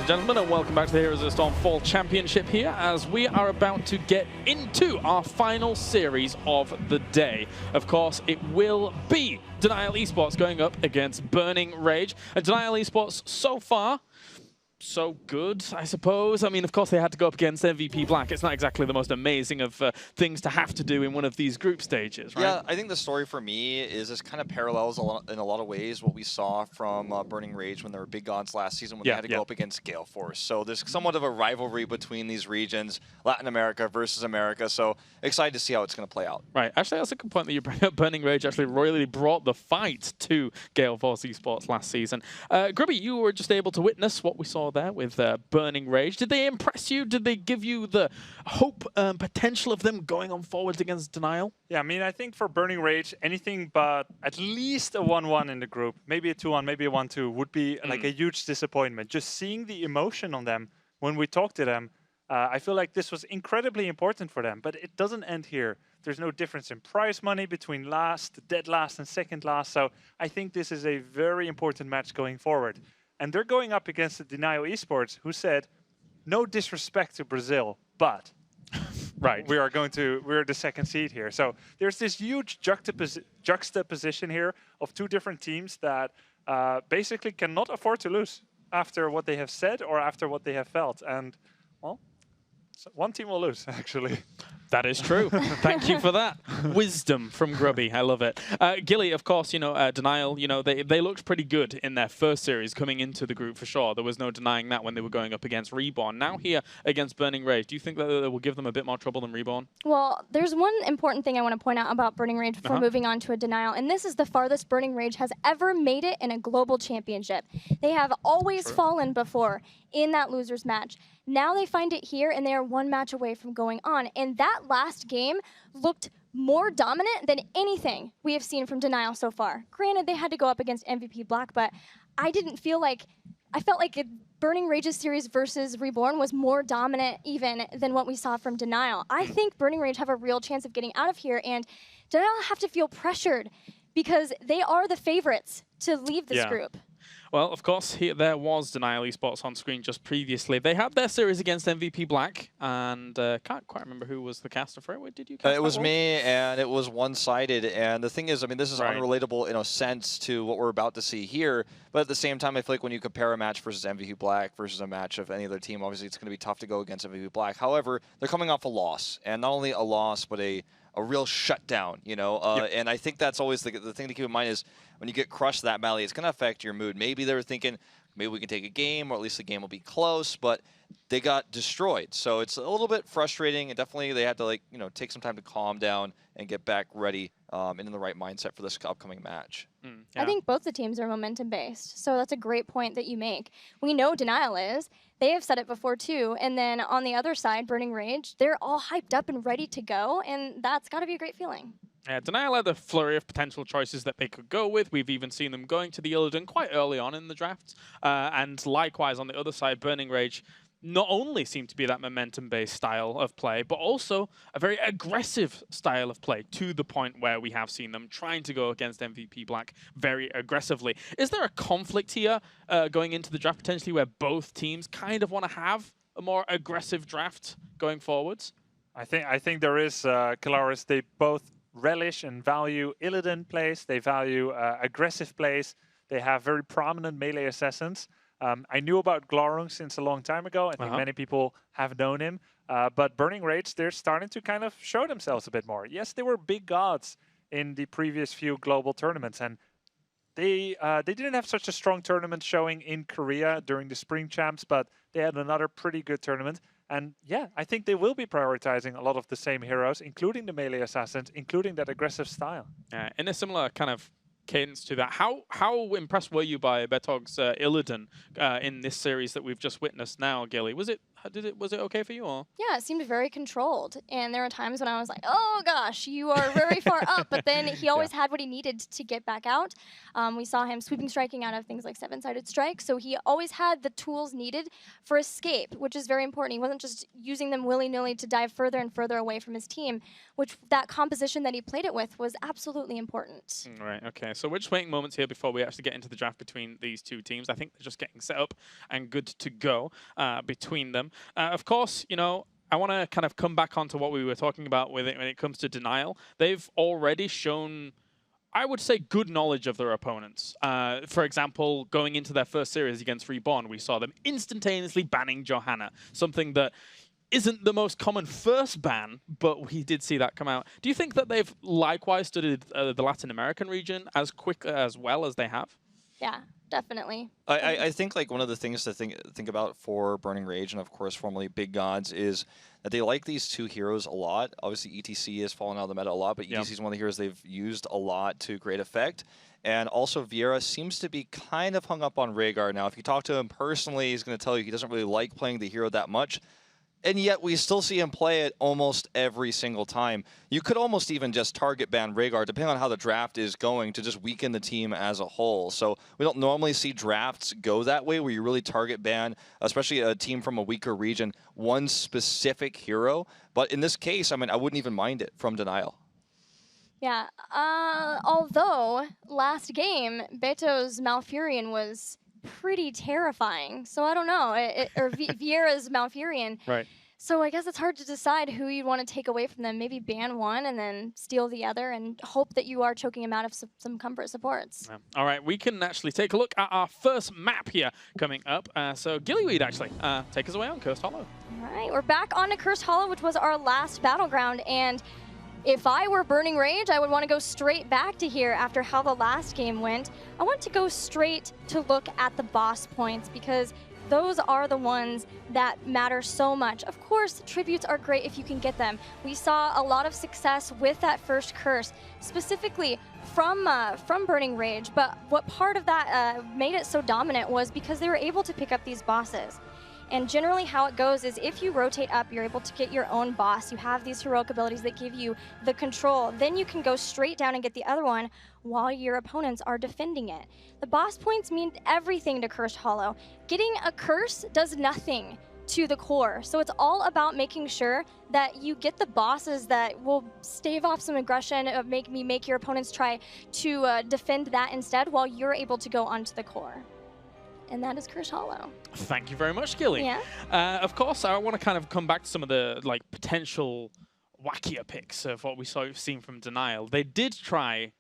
and gentlemen, and welcome back to the Heroes of the Storm Fall Championship here as we are about to get into our final series of the day. Of course, it will be Denial Esports going up against Burning Rage. And Denial Esports so far, so good, I suppose. I mean, of course, they had to go up against MVP Black. It's not exactly the most amazing of things to have to do in one of these group stages, right? Yeah, I think the story for me is this kind of parallels in a lot of ways what we saw from Burning Rage when they were big gods last season when they had to go up against Gale Force. So there's somewhat of a rivalry between these regions, Latin America versus America. So excited to see how it's going to play out. Right. Actually, that's a good point that you bring up. Burning Rage actually really brought the fight to Gale Force Esports last season. Grubby, you were just able to witness what we saw there with Burning Rage. Did they impress you? Did they give you the hope potential of them going on forwards against Denial? Yeah, I mean, I think for Burning Rage, anything but at least a 1-1 in the group, maybe a 2-1, maybe a 1-2 would be like a huge disappointment. Just seeing the emotion on them when we talk to them, I feel like this was incredibly important for them, but it doesn't end here. There's no difference in prize money between last, dead last, and second last, so I think this is a very important match going forward. And they're going up against the Denial Esports, who said, no disrespect to Brazil, but right, we're the second seed here. So there's this huge juxtaposition here of two different teams that basically cannot afford to lose after what they have said or after what they have felt. And, well, one team will lose, actually. That is true. Thank you for that. Wisdom from Grubby. I love it. Gilly, of course, you know, Denial, you know, they looked pretty good in their first series coming into the group for sure. There was no denying that when they were going up against Reborn. Now here against Burning Rage, do you think that will give them a bit more trouble than Reborn? Well, there's one important thing I want to point out about Burning Rage before moving on to a Denial, and this is the farthest Burning Rage has ever made it in a global championship. They have always fallen before in that loser's match. Now they find it here, and they are one match away from going on. And that last game looked more dominant than anything we have seen from Denial so far. Granted, they had to go up against MVP Black, but I felt like Burning Rage's series versus Reborn was more dominant even than what we saw from Denial. I think Burning Rage have a real chance of getting out of here, and Denial have to feel pressured because they are the favorites to leave this group. Well, of course, there was Denial Esports on screen just previously. They had their series against MVP Black, and can't quite remember who was the caster for it. Did you cast It was me, and it was one-sided. And the thing is, I mean, this is unrelatable in a sense to what we're about to see here. But at the same time, I feel like when you compare a match versus MVP Black versus a match of any other team, obviously it's going to be tough to go against MVP Black. However, they're coming off a loss, and not only a loss, but a real shutdown, you know? And I think that's always the thing to keep in mind is when you get crushed that badly, it's going to affect your mood. Maybe they were thinking, maybe we can take a game, or at least the game will be close, but they got destroyed. So it's a little bit frustrating, and definitely they had to, like, you know, take some time to calm down and get back ready and in the right mindset for this upcoming match. I think both the teams are momentum-based, so that's a great point that you make. We know Denial is. They have said it before, too. And then on the other side, Burning Rage, they're all hyped up and ready to go, and that's got to be a great feeling. Denial had a flurry of potential choices that they could go with. We've even seen them going to the Illidan quite early on in the draft. And likewise, on the other side, Burning Rage not only seem to be that momentum-based style of play, but also a very aggressive style of play, to the point where we have seen them trying to go against MVP Black very aggressively. Is there a conflict here going into the draft potentially where both teams kind of want to have a more aggressive draft going forwards? I think there is, Kalaris. They both relish and value Illidan plays. They value aggressive plays. They have very prominent melee assassins. I knew about Glorung since a long time ago. I think many people have known him. But Burning Rage, they're starting to kind of show themselves a bit more. Yes, they were big gods in the previous few global tournaments. And they didn't have such a strong tournament showing in Korea during the Spring Champs, but they had another pretty good tournament. And yeah, I think they will be prioritizing a lot of the same heroes, including the melee assassins, including that aggressive style. In a similar kind of cadence to that, how impressed were you by Betog's Illidan in this series that we've just witnessed now, Gilly? Was it Was it okay for you? Or? Yeah, it seemed very controlled. And there were times when I was like, oh gosh, you are very far up. But then he always had what he needed to get back out. We saw him sweeping striking out of things like 7-sided strike. So he always had the tools needed for escape, which is very important. He wasn't just using them willy-nilly to dive further and further away from his team, which that composition that he played it with was absolutely important. Right, okay. So we're just waiting moments here before we actually get into the draft between these two teams. I think they're just getting set up and good to go between them. Of course, you know, I want to kind of come back onto what we were talking about with it when it comes to Denial. They've already shown, I would say, good knowledge of their opponents. For example, going into their first series against Reborn, we saw them instantaneously banning Johanna, something that isn't the most common first ban, but we did see that come out. Do you think that they've likewise studied the Latin American region as quick as well as they have? Yeah, definitely. I think like one of the things to think about for Burning Rage, and of course formerly Big Gods, is that they like these two heroes a lot. Obviously ETC has fallen out of the meta a lot, but ETC is one of the heroes they've used a lot to great effect. And also Vieira seems to be kind of hung up on Rhaegar now. If you talk to him personally, he's going to tell you he doesn't really like playing the hero that much. And yet we still see him play it almost every single time. You could almost even just target ban Rhaegar, depending on how the draft is going, to just weaken the team as a whole. So we don't normally see drafts go that way, where you really target ban, especially a team from a weaker region, one specific hero. But in this case, I mean, I wouldn't even mind it from Denial. Yeah, although last game, Beto's Malfurion was pretty terrifying. So I don't know, or Vieira's Malfurion. Right. So I guess it's hard to decide who you'd want to take away from them. Maybe ban one and then steal the other and hope that you are choking him out of some comfort supports. Yeah. All right, we can actually take a look at our first map here coming up. So Gillyweed, actually, take us away on Cursed Hollow. All right, we're back on to Cursed Hollow, which was our last battleground. And if I were Burning Rage, I would want to go straight back to here after how the last game went. I want to go straight to look at the boss points because those are the ones that matter so much. Of course, tributes are great if you can get them. We saw a lot of success with that first curse, specifically from Burning Rage, but what part of that made it so dominant was because they were able to pick up these bosses. And generally how it goes is if you rotate up, you're able to get your own boss. You have these heroic abilities that give you the control. Then you can go straight down and get the other one while your opponents are defending it. The boss points mean everything to Cursed Hollow. Getting a curse does nothing to the core. So it's all about making sure that you get the bosses that will stave off some aggression, make your opponents try to defend that instead while you're able to go onto the core. And that is Cursed Hollow. Thank you very much, Gilly. Yeah. Of course, I want to kind of come back to some of the potential wackier picks of what we've seen from Denial. They did try,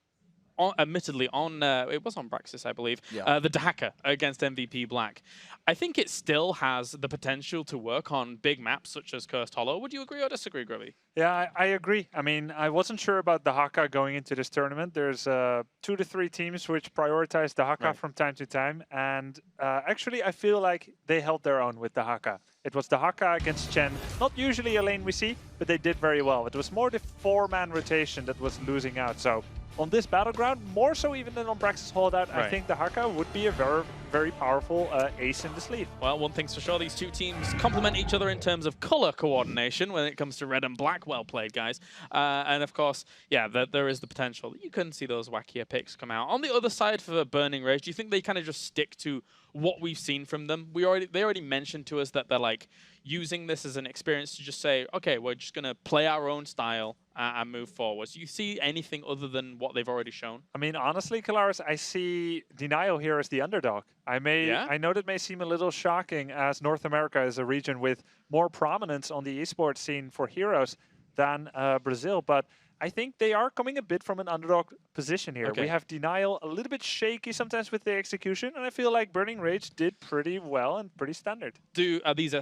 admittedly, on it was on Braxis, I believe, the Dahaka against MVP Black. I think it still has the potential to work on big maps such as Cursed Hollow. Would you agree or disagree, Grilly? Yeah, I agree. I mean, I wasn't sure about the Haka going into this tournament. There's 2 to 3 teams which prioritize the Haka from time to time. And actually, I feel like they held their own with the Haka. It was the Haka against Chen. Not usually a lane we see, but they did very well. It was more the 4-man rotation that was losing out. So on this battleground, more so even than on Braxis Holdout, I think the Haka would be a very, very powerful ace in the sleeve. Well, one thing's for sure, these two teams complement each other in terms of color coordination when it comes to red and black. Well played, guys. And of course, yeah, there is the potential that you can see those wackier picks come out. On the other side for Burning Rage, do you think they kind of just stick to what we've seen from them? They already mentioned to us that they're like using this as an experience to just say, okay, we're just going to play our own style and move forward. Do you see anything other than what they've already shown? I mean, honestly, Kalaris, I see Denial here as the underdog. I know that may seem a little shocking, as North America is a region with more prominence on the esports scene for heroes than Brazil, but I think they are coming a bit from an underdog position here. We have Denial a little bit shaky sometimes with the execution, and I feel like Burning Rage did pretty well and pretty standard. Are these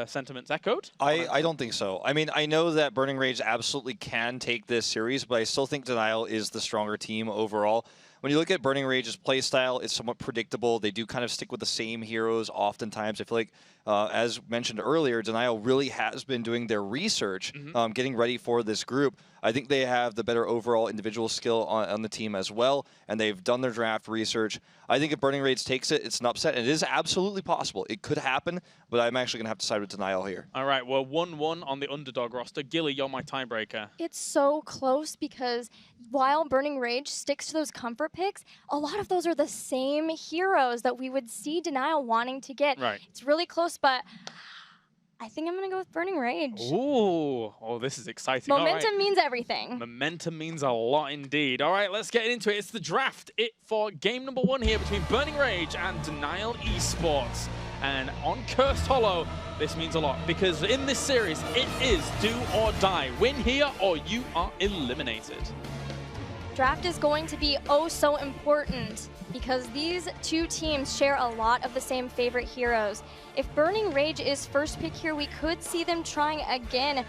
sentiments echoed? I don't think so. I mean, I know that Burning Rage absolutely can take this series, but I still think Denial is the stronger team overall. when you look at Burning Rage's playstyle, it's somewhat predictable. They do kind of stick with the same heroes oftentimes. I feel like, as mentioned earlier, Denial really has been doing their research, getting ready for this group. I think they have the better overall individual skill on the team as well, and they've done their draft research. I think if Burning Rage takes it, it's an upset, and it is absolutely possible. It could happen, but I'm actually going to have to side with Denial here. All right, well, 1-1 on the underdog roster. Gilly, you're my tiebreaker. It's so close because while Burning Rage sticks to those comfort picks, a lot of those are the same heroes that we would see Denial wanting to get. Right. It's really close, but I think I'm going to go with Burning Rage. Ooh, oh, this is exciting. Momentum means everything. Momentum means a lot indeed. All right, let's get into it. It's the draft for game number 1 here between Burning Rage and Denial ESports. And on Cursed Hollow, this means a lot because in this series, it is do or die. Win here or you are eliminated. Draft is going to be oh so important because these two teams share a lot of the same favorite heroes. If Burning Rage is first pick here, we could see them trying again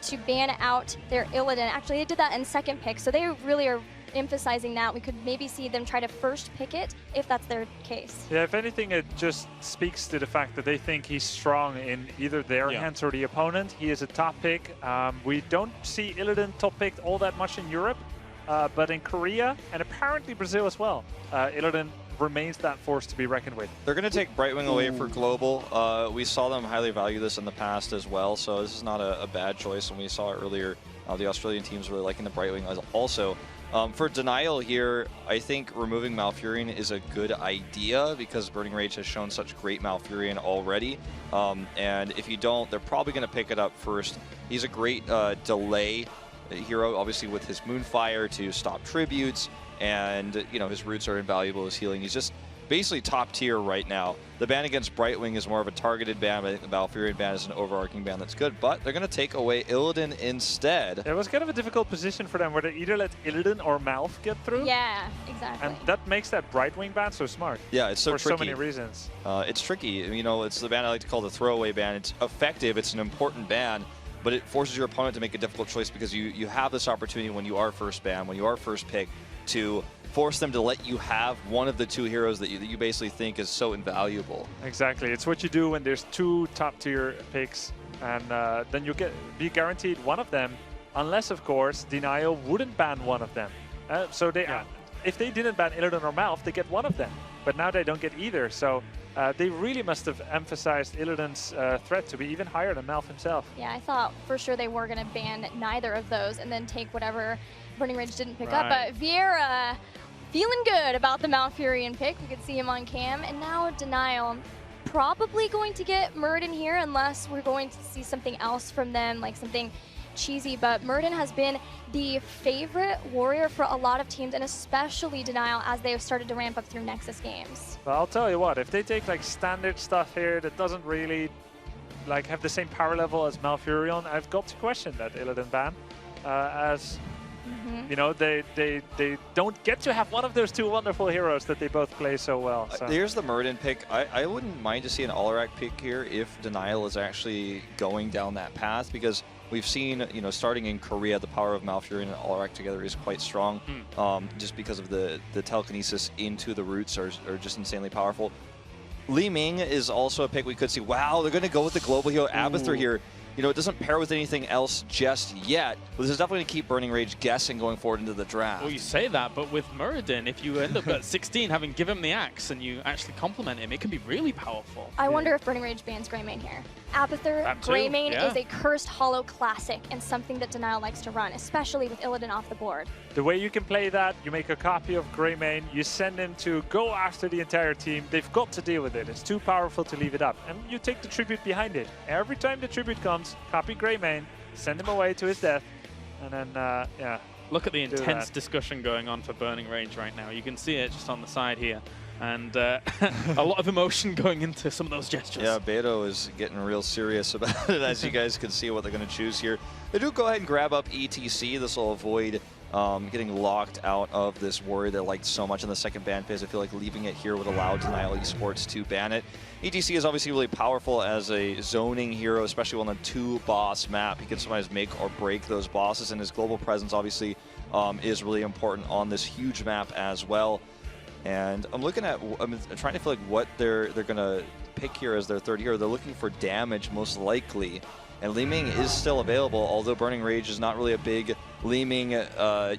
to ban out their Illidan. Actually, they did that in second pick, so they really are emphasizing that. We could maybe see them try to first pick it if that's their case. Yeah, if anything, it just speaks to the fact that they think he's strong in either their hands or the opponent. He is a top pick. We don't see Illidan top picked all that much in Europe. But in Korea and apparently Brazil as well, Illidan remains that force to be reckoned with. They're going to take Brightwing away for Global. We saw them highly value this in the past as well, so this is not a bad choice. And we saw it earlier, the Australian teams really liking the Brightwing also. For Denial here, I think removing Malfurion is a good idea because Burning Rage has shown such great Malfurion already. And if you don't, they're probably going to pick it up first. He's a great delay hero, obviously with his Moonfire to stop tributes, and his roots are invaluable as healing. He's just basically top tier right now. The ban against Brightwing is more of a targeted ban, but I think the Malfurion ban is an overarching ban that's good, but they're going to take away Illidan instead. It was kind of a difficult position for them where they either let Illidan or Malf get through. Yeah, exactly. And that makes that Brightwing ban so smart. Yeah, it's so for tricky. So many reasons. It's tricky. It's the ban I like to call the throwaway ban. It's effective, it's an important ban, but it forces your opponent to make a difficult choice because you have this opportunity when you are first ban, when you are first pick, to force them to let you have one of the two heroes that you basically think is so invaluable. Exactly. It's what you do when there's two top-tier picks, and then you be guaranteed one of them, unless, of course, Denial wouldn't ban one of them. So if they didn't ban Illidan or Malf, they get one of them. But now they don't get either. So they really must have emphasized Illidan's threat to be even higher than Malf himself. Yeah, I thought for sure they were going to ban neither of those and then take whatever Burning Rage didn't pick up. But Vieira feeling good about the Malfurion pick. We could see him on cam. And now Denial probably going to get Muradin here unless we're going to see something else from them, like something cheesy. But Muradin has been the favorite warrior for a lot of teams, and especially Denial as they have started to ramp up through Nexus games. Well, I'll tell you what, if they take like standard stuff here that doesn't really have the same power level as Malfurion, I've got to question that Illidan ban, as they don't get to have one of those two wonderful heroes that they both play so well. So. Here's the Muradin pick. I wouldn't mind to see an Alarak pick here if Denial is actually going down that path, because we've seen, starting in Korea, the power of Malfurion and Alarak together is quite strong, just because of the telekinesis into the roots are just insanely powerful. Li Ming is also a pick we could see. Wow, they're going to go with the global hero Abathur here. It doesn't pair with anything else just yet, but this is definitely going to keep Burning Rage guessing going forward into the draft. Well, you say that, but with Muradin, if you end up at 16 having given him the axe and you actually compliment him, it can be really powerful. I wonder if Burning Rage bans Greymane here. Abathur, Greymane is a cursed hollow classic and something that Denial likes to run, especially with Illidan off the board. The way you can play that, you make a copy of Greymane, you send him to go after the entire team. They've got to deal with it. It's too powerful to leave it up. And you take the tribute behind it. Every time the tribute comes, copy Greymane, send him away to his death, and then, Look at the intense discussion going on for Burning Rage right now. You can see it just on the side here. And a lot of emotion going into some of those gestures. Yeah, Beto is getting real serious about it, as you guys can see what they're going to choose here. They do go ahead and grab up ETC. This will avoid getting locked out of this warrior they liked so much in the second ban phase. I feel like leaving it here would allow Denial Esports to ban it. HGC is obviously really powerful as a zoning hero, especially on a 2-boss map. He can sometimes make or break those bosses, and his global presence obviously is really important on this huge map as well. And I'm trying to feel like what they're gonna pick here as their third hero. They're looking for damage most likely. And Li Ming is still available, although Burning Rage is not really a big Li Ming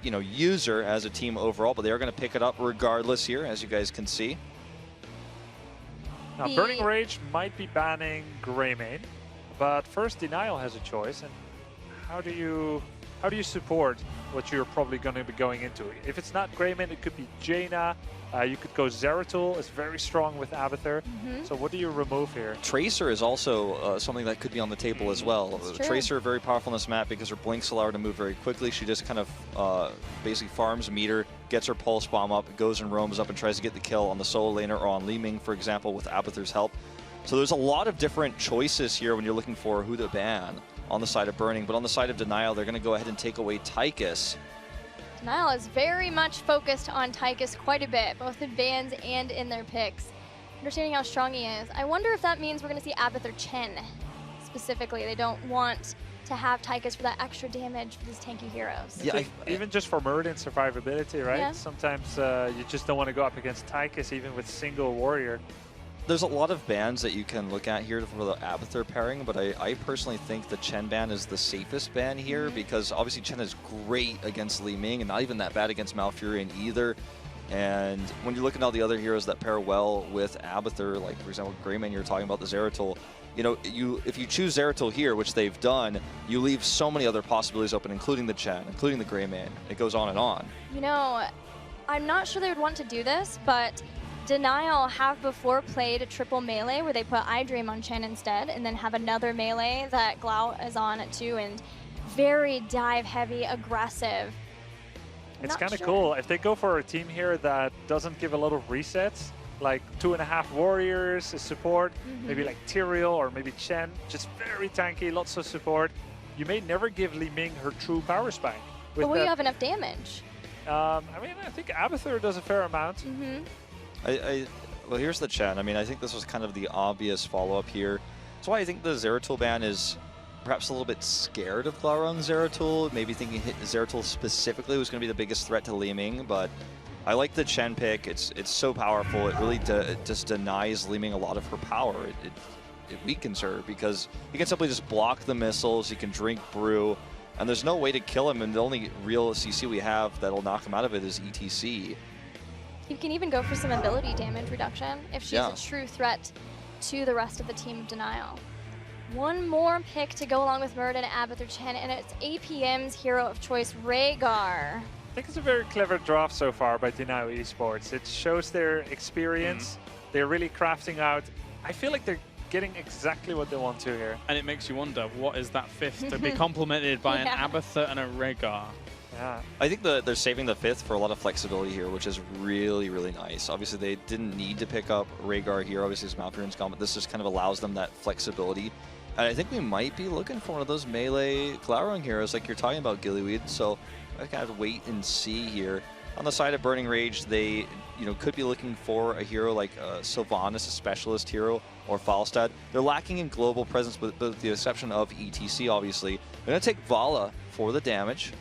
user as a team overall, but they are going to pick it up regardless here, as you guys can see. Now, Burning Rage might be banning Greymane, but first Denial has a choice. And how do you support what you're probably going to be going into? If it's not Greymane, it could be Jaina. You could go Zeratul. It's very strong with Abathur. So what do you remove here? Tracer is also something that could be on the table as well. Tracer very powerful on this map because her blinks allow her to move very quickly. She just kind of basically farms a meter, gets her pulse bomb up, goes and roams up and tries to get the kill on the solo laner or on Li Ming, for example, with Abathur's help. So there's a lot of different choices here when you're looking for who to ban on the side of Burning, but on the side of Denial, they're going to go ahead and take away Tychus. Denial is very much focused on Tychus quite a bit, both in bans and in their picks. Understanding how strong he is, I wonder if that means we're going to see Abathur Chen specifically. They don't want to have Tychus for that extra damage for these tanky heroes. Yeah, even just for Murden survivability, right? Yeah. Sometimes you just don't want to go up against Tychus even with single warrior. There's a lot of bans that you can look at here for the Abathur pairing, but I personally think the Chen ban is the safest ban here because obviously Chen is great against Li Ming and not even that bad against Malfurion either. And when you look at all the other heroes that pair well with Abathur, like for example Greymane, you're talking about the Zeratul, you know, if you choose Zeratul here, which they've done, you leave so many other possibilities open, including the Chen, including the Greymane. It goes on and on. You know, I'm not sure they would want to do this, but Denial have before played a triple melee where they put iDream on Chen instead and then have another melee that Glau is on at too, and very dive heavy, aggressive. It's kind of cool. If they go for a team here that doesn't give a lot of resets, like 2.5 warriors, a support, maybe like Tyrael or maybe Chen, just very tanky, lots of support, you may never give Li Ming her true power spike. But will you have enough damage? I mean, I think Abathur does a fair amount. Well, here's the Chen. I mean, I think this was kind of the obvious follow-up here. That's why I think the Zeratul ban is perhaps a little bit scared of Glaurung Zeratul, maybe thinking Zeratul specifically was going to be the biggest threat to Li Ming, but I like the Chen pick. It's so powerful. It really just denies Li Ming a lot of her power. It weakens her because he can simply just block the missiles, he can drink brew, and there's no way to kill him, and the only real CC we have that'll knock him out of it is ETC. You can even go for some ability damage reduction if she's a true threat to the rest of the team of Denial. One more pick to go along with Murden and Abathur Chen, and it's APM's hero of choice, Rhaegar. I think it's a very clever draft so far by Denial Esports. It shows their experience. They're really crafting out. I feel like they're getting exactly what they want to here. And it makes you wonder, what is that fifth to be complemented by an Abathur and a Rhaegar? Yeah. I think they're saving the fifth for a lot of flexibility here, which is really, really nice. Obviously, they didn't need to pick up Rhaegar here. Obviously, his Malfurion's gone, but this just kind of allows them that flexibility. And I think we might be looking for one of those melee Glaurung heroes like you're talking about, Gillyweed. So I kind of wait and see here. On the side of Burning Rage, they could be looking for a hero like Sylvanas, a specialist hero, or Falstad. They're lacking in global presence with the exception of ETC, obviously. They're going to take Vala for the damage.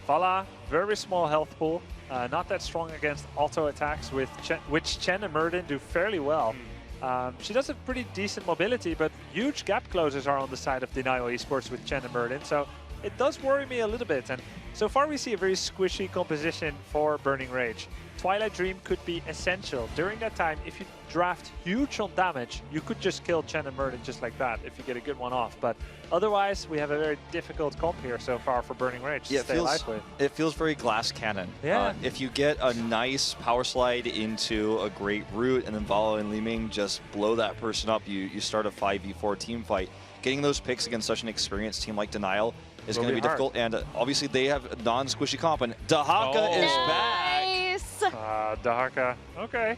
Vala, very small health pool, not that strong against auto attacks, which Chen and Murden do fairly well. She does have pretty decent mobility, but huge gap closers are on the side of Denial Esports with Chen and Murden, so it does worry me a little bit. And so far we see a very squishy composition for Burning Rage. Twilight Dream could be essential. During that time, if you draft huge on damage, you could just kill Chen and Murden just like that if you get a good one off. But otherwise, we have a very difficult comp here so far for Burning Rage to stay alive with. It feels very glass cannon. Yeah. If you get a nice power slide into a great route and then Vala and Li Ming just blow that person up, you start a 5v4 team fight. Getting those picks against such an experienced team like Denial is going to be difficult, and obviously they have a non-squishy comp, and Dahaka is back. Dahaka, okay.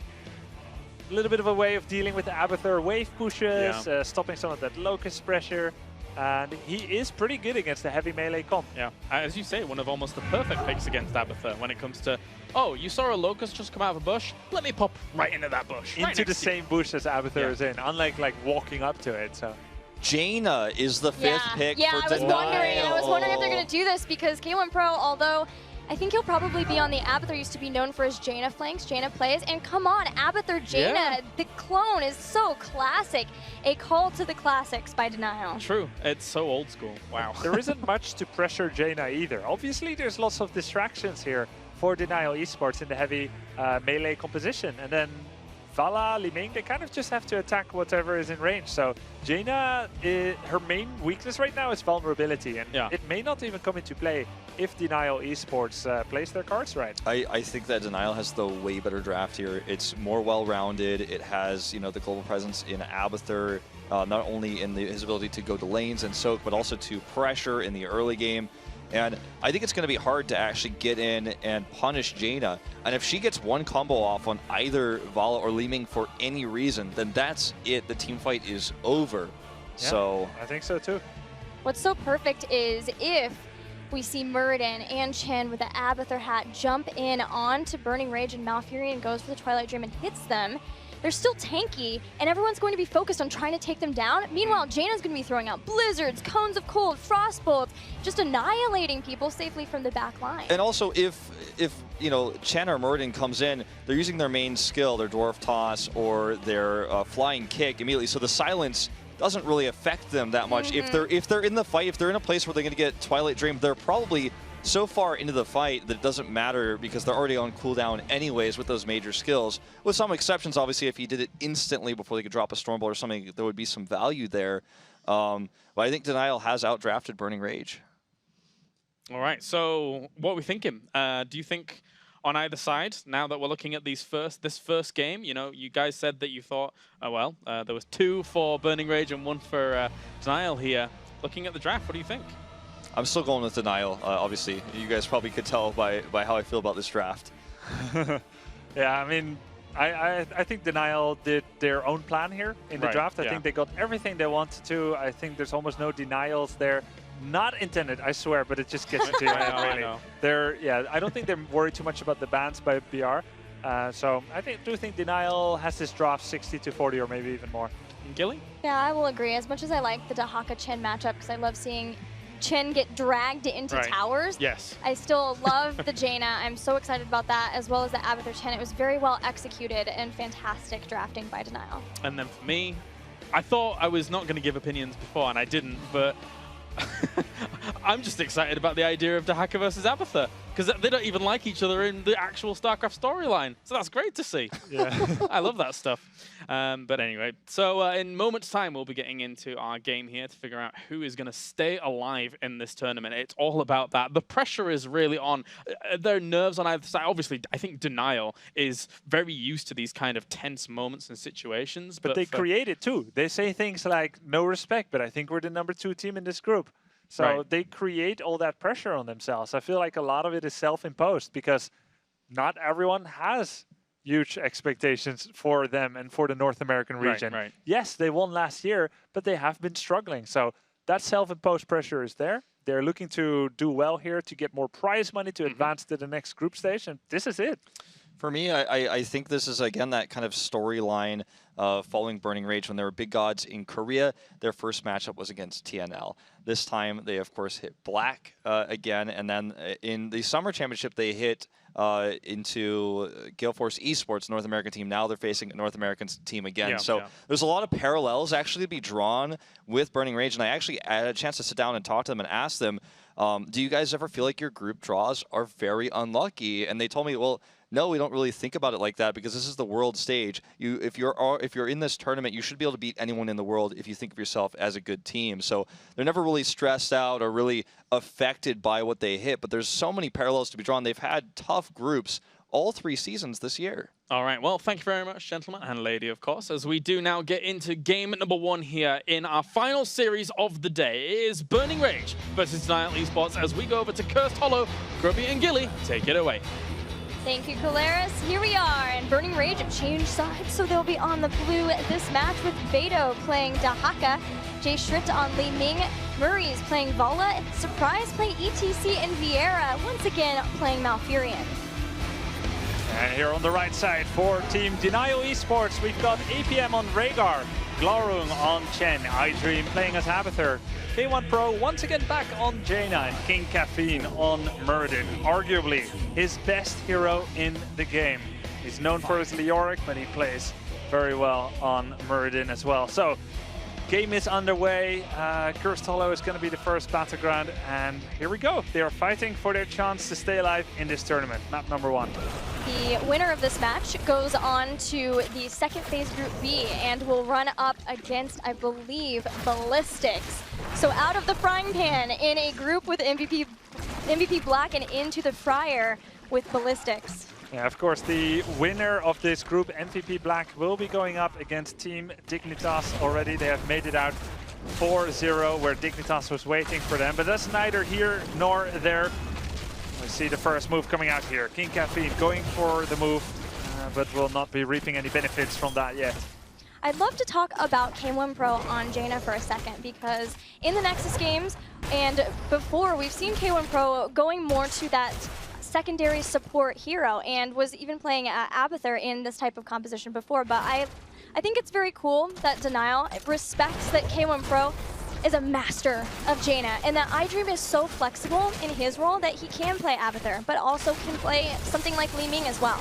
A little bit of a way of dealing with the Abathur wave pushes, stopping some of that locust pressure. And he is pretty good against the heavy melee comp. Yeah, as you say, one of almost the perfect picks against Abathur when it comes to, oh, you saw a Locust just come out of a bush? Let me pop right into that bush. Into the same bush as Abathur is in, unlike like walking up to it. So Jaina is the fifth pick yeah, for Denial. I was wondering if they're going to do this because K1 Pro, although I think he'll probably be on the Abathur, used to be known for his Jaina flanks, Jaina plays, and come on, Abathur Jaina, the clone is so classic. A call to the classics by Denial. True, it's so old school. Wow. There isn't much to pressure Jaina either. Obviously, there's lots of distractions here for Denial Esports in the heavy melee composition. And then Vala, Li Ming, they kind of just have to attack whatever is in range. So Jaina, her main weakness right now is vulnerability, and it may not even come into play if Denial Esports plays their cards right. I think that Denial has the way better draft here. It's more well-rounded. It has, you know, the global presence in Abathur, not only in his ability to go to lanes and soak, but also to pressure in the early game. And I think it's going to be hard to actually get in and punish Jaina. And if she gets one combo off on either Vala or Li Ming for any reason, then that's it. The team fight is over. Yeah, so I think so too. What's so perfect is if we see Muradin and Chen with the Abathur hat jump in onto Burning Rage, and Malfurion goes for the Twilight Dream and hits them. They're still tanky, and everyone's going to be focused on trying to take them down. Meanwhile, Jaina's going to be throwing out blizzards, cones of cold, frost bolts, just annihilating people safely from the back line. And also, if you know, Chen or Muradin comes in, they're using their main skill, their Dwarf Toss or their Flying Kick immediately, so the silence doesn't really affect them that much. If they're in the fight, if they're in a place where they're going to get Twilight Dream, they're probably so far into the fight that it doesn't matter because they're already on cooldown anyways with those major skills. With some exceptions, obviously, if he did it instantly before they could drop a Stormbolt or something, there would be some value there. But I think Denial has outdrafted Burning Rage. All right, so what are we thinking? Do you think on either side, now that we're looking at this first game, you know, you guys said that you thought, oh well, there was 2 for Burning Rage and 1 for Denial here. Looking at the draft, what do you think? I'm still going with Denial, obviously. You guys probably could tell by how I feel about this draft. Yeah, I mean, I think Denial did their own plan here in the draft. I think they got everything they wanted to. I think there's almost no denials there. Not intended, I swear, but it just gets into your head, really. I don't think they're worried too much about the bans by BR. So I do think Denial has this draft 60-40 or maybe even more. Gilly? Yeah, I will agree. As much as I like the Dahaka Chen matchup, because I love seeing Chen get dragged into towers. Yes. I still love the Jaina. I'm so excited about that, as well as the Abathur Chen. It was very well executed and fantastic drafting by Denial. And then for me, I thought I was not going to give opinions before, and I didn't, but I'm just excited about the idea of Dahaka versus Abathur, because they don't even like each other in the actual StarCraft storyline. So that's great to see. Yeah. I love that stuff. But anyway, so in moments' time, we'll be getting into our game here to figure out who is going to stay alive in this tournament. It's all about that. The pressure is really on. There are nerves on either side. Obviously, I think Denial is very used to these kind of tense moments and situations. But they create it too. They say things like, no respect, but I think we're the #2 team in this group. So they create all that pressure on themselves. I feel like a lot of it is self-imposed because not everyone has huge expectations for them and for the North American region. Yes, they won last year, but they have been struggling. So that self-imposed pressure is there. They're looking to do well here to get more prize money to advance to the next group stage, and this is it. For me, I think this is, again, that kind of storyline following Burning Rage. When they were big gods in Korea, their first matchup was against TNL. This time, they, of course, hit Black again. And then in the Summer Championship, they hit into Gale Force ESports, North American team. Now they're facing a North American team again. There's a lot of parallels actually to be drawn with Burning Rage. And I actually had a chance to sit down and talk to them and ask them, do you guys ever feel like your group draws are very unlucky? And they told me, well, no, we don't really think about it like that because this is the world stage. If you're in this tournament, you should be able to beat anyone in the world if you think of yourself as a good team. So they're never really stressed out or really affected by what they hit. But there's so many parallels to be drawn. They've had tough groups all 3 seasons this year. All right, well, thank you very much, gentlemen and lady, of course, as we do now get into game #1 here in our final series of the day. It is Burning Rage versus Denial Esports as we go over to Cursed Hollow. Grubby and Gilly, take it away. Thank you, Kalaris. Here we are, and Burning Rage have changed sides, so they'll be on the blue this match with Vado playing Dahaka, Jay Schritt on Li Ming, Murray's playing Vala. Surprise playing ETC and Vieira, once again playing Malfurion. And here on the right side for Team Denial Esports, we've got APM on Rhaegar, Glorung on Chen, iDream playing as Abathur, K1 Pro once again back on Jaina, and King Caffeine on Muradin, arguably his best hero in the game. He's known for his Leoric, but he plays very well on Muradin as well. So, game is underway. Cursed Hollow is going to be the first battleground, and here we go. They are fighting for their chance to stay alive in this tournament. Map number 1. The winner of this match goes on to the second phase Group B and will run up against, I believe, Ballistics. So out of the frying pan in a group with MVP Black and into the fryer with Ballistics. Yeah, of course, the winner of this group, MVP Black, will be going up against Team Dignitas already. They have made it out 4-0, where Dignitas was waiting for them. But that's neither here nor there. We see the first move coming out here. King Caffeine going for the move, but will not be reaping any benefits from that yet. I'd love to talk about K1 Pro on Jaina for a second, because in the Nexus games and before, we've seen K1 Pro going more to that secondary support hero, and was even playing Abathur in this type of composition before. But I think it's very cool that Denial respects that K1 Pro is a master of Jaina, and that iDream is so flexible in his role that he can play Abathur, but also can play something like Li Ming as well.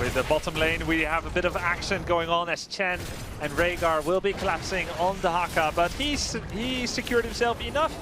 With the bottom lane, we have a bit of action going on as Chen and Rhaegar will be collapsing on the Haka, but he secured himself enough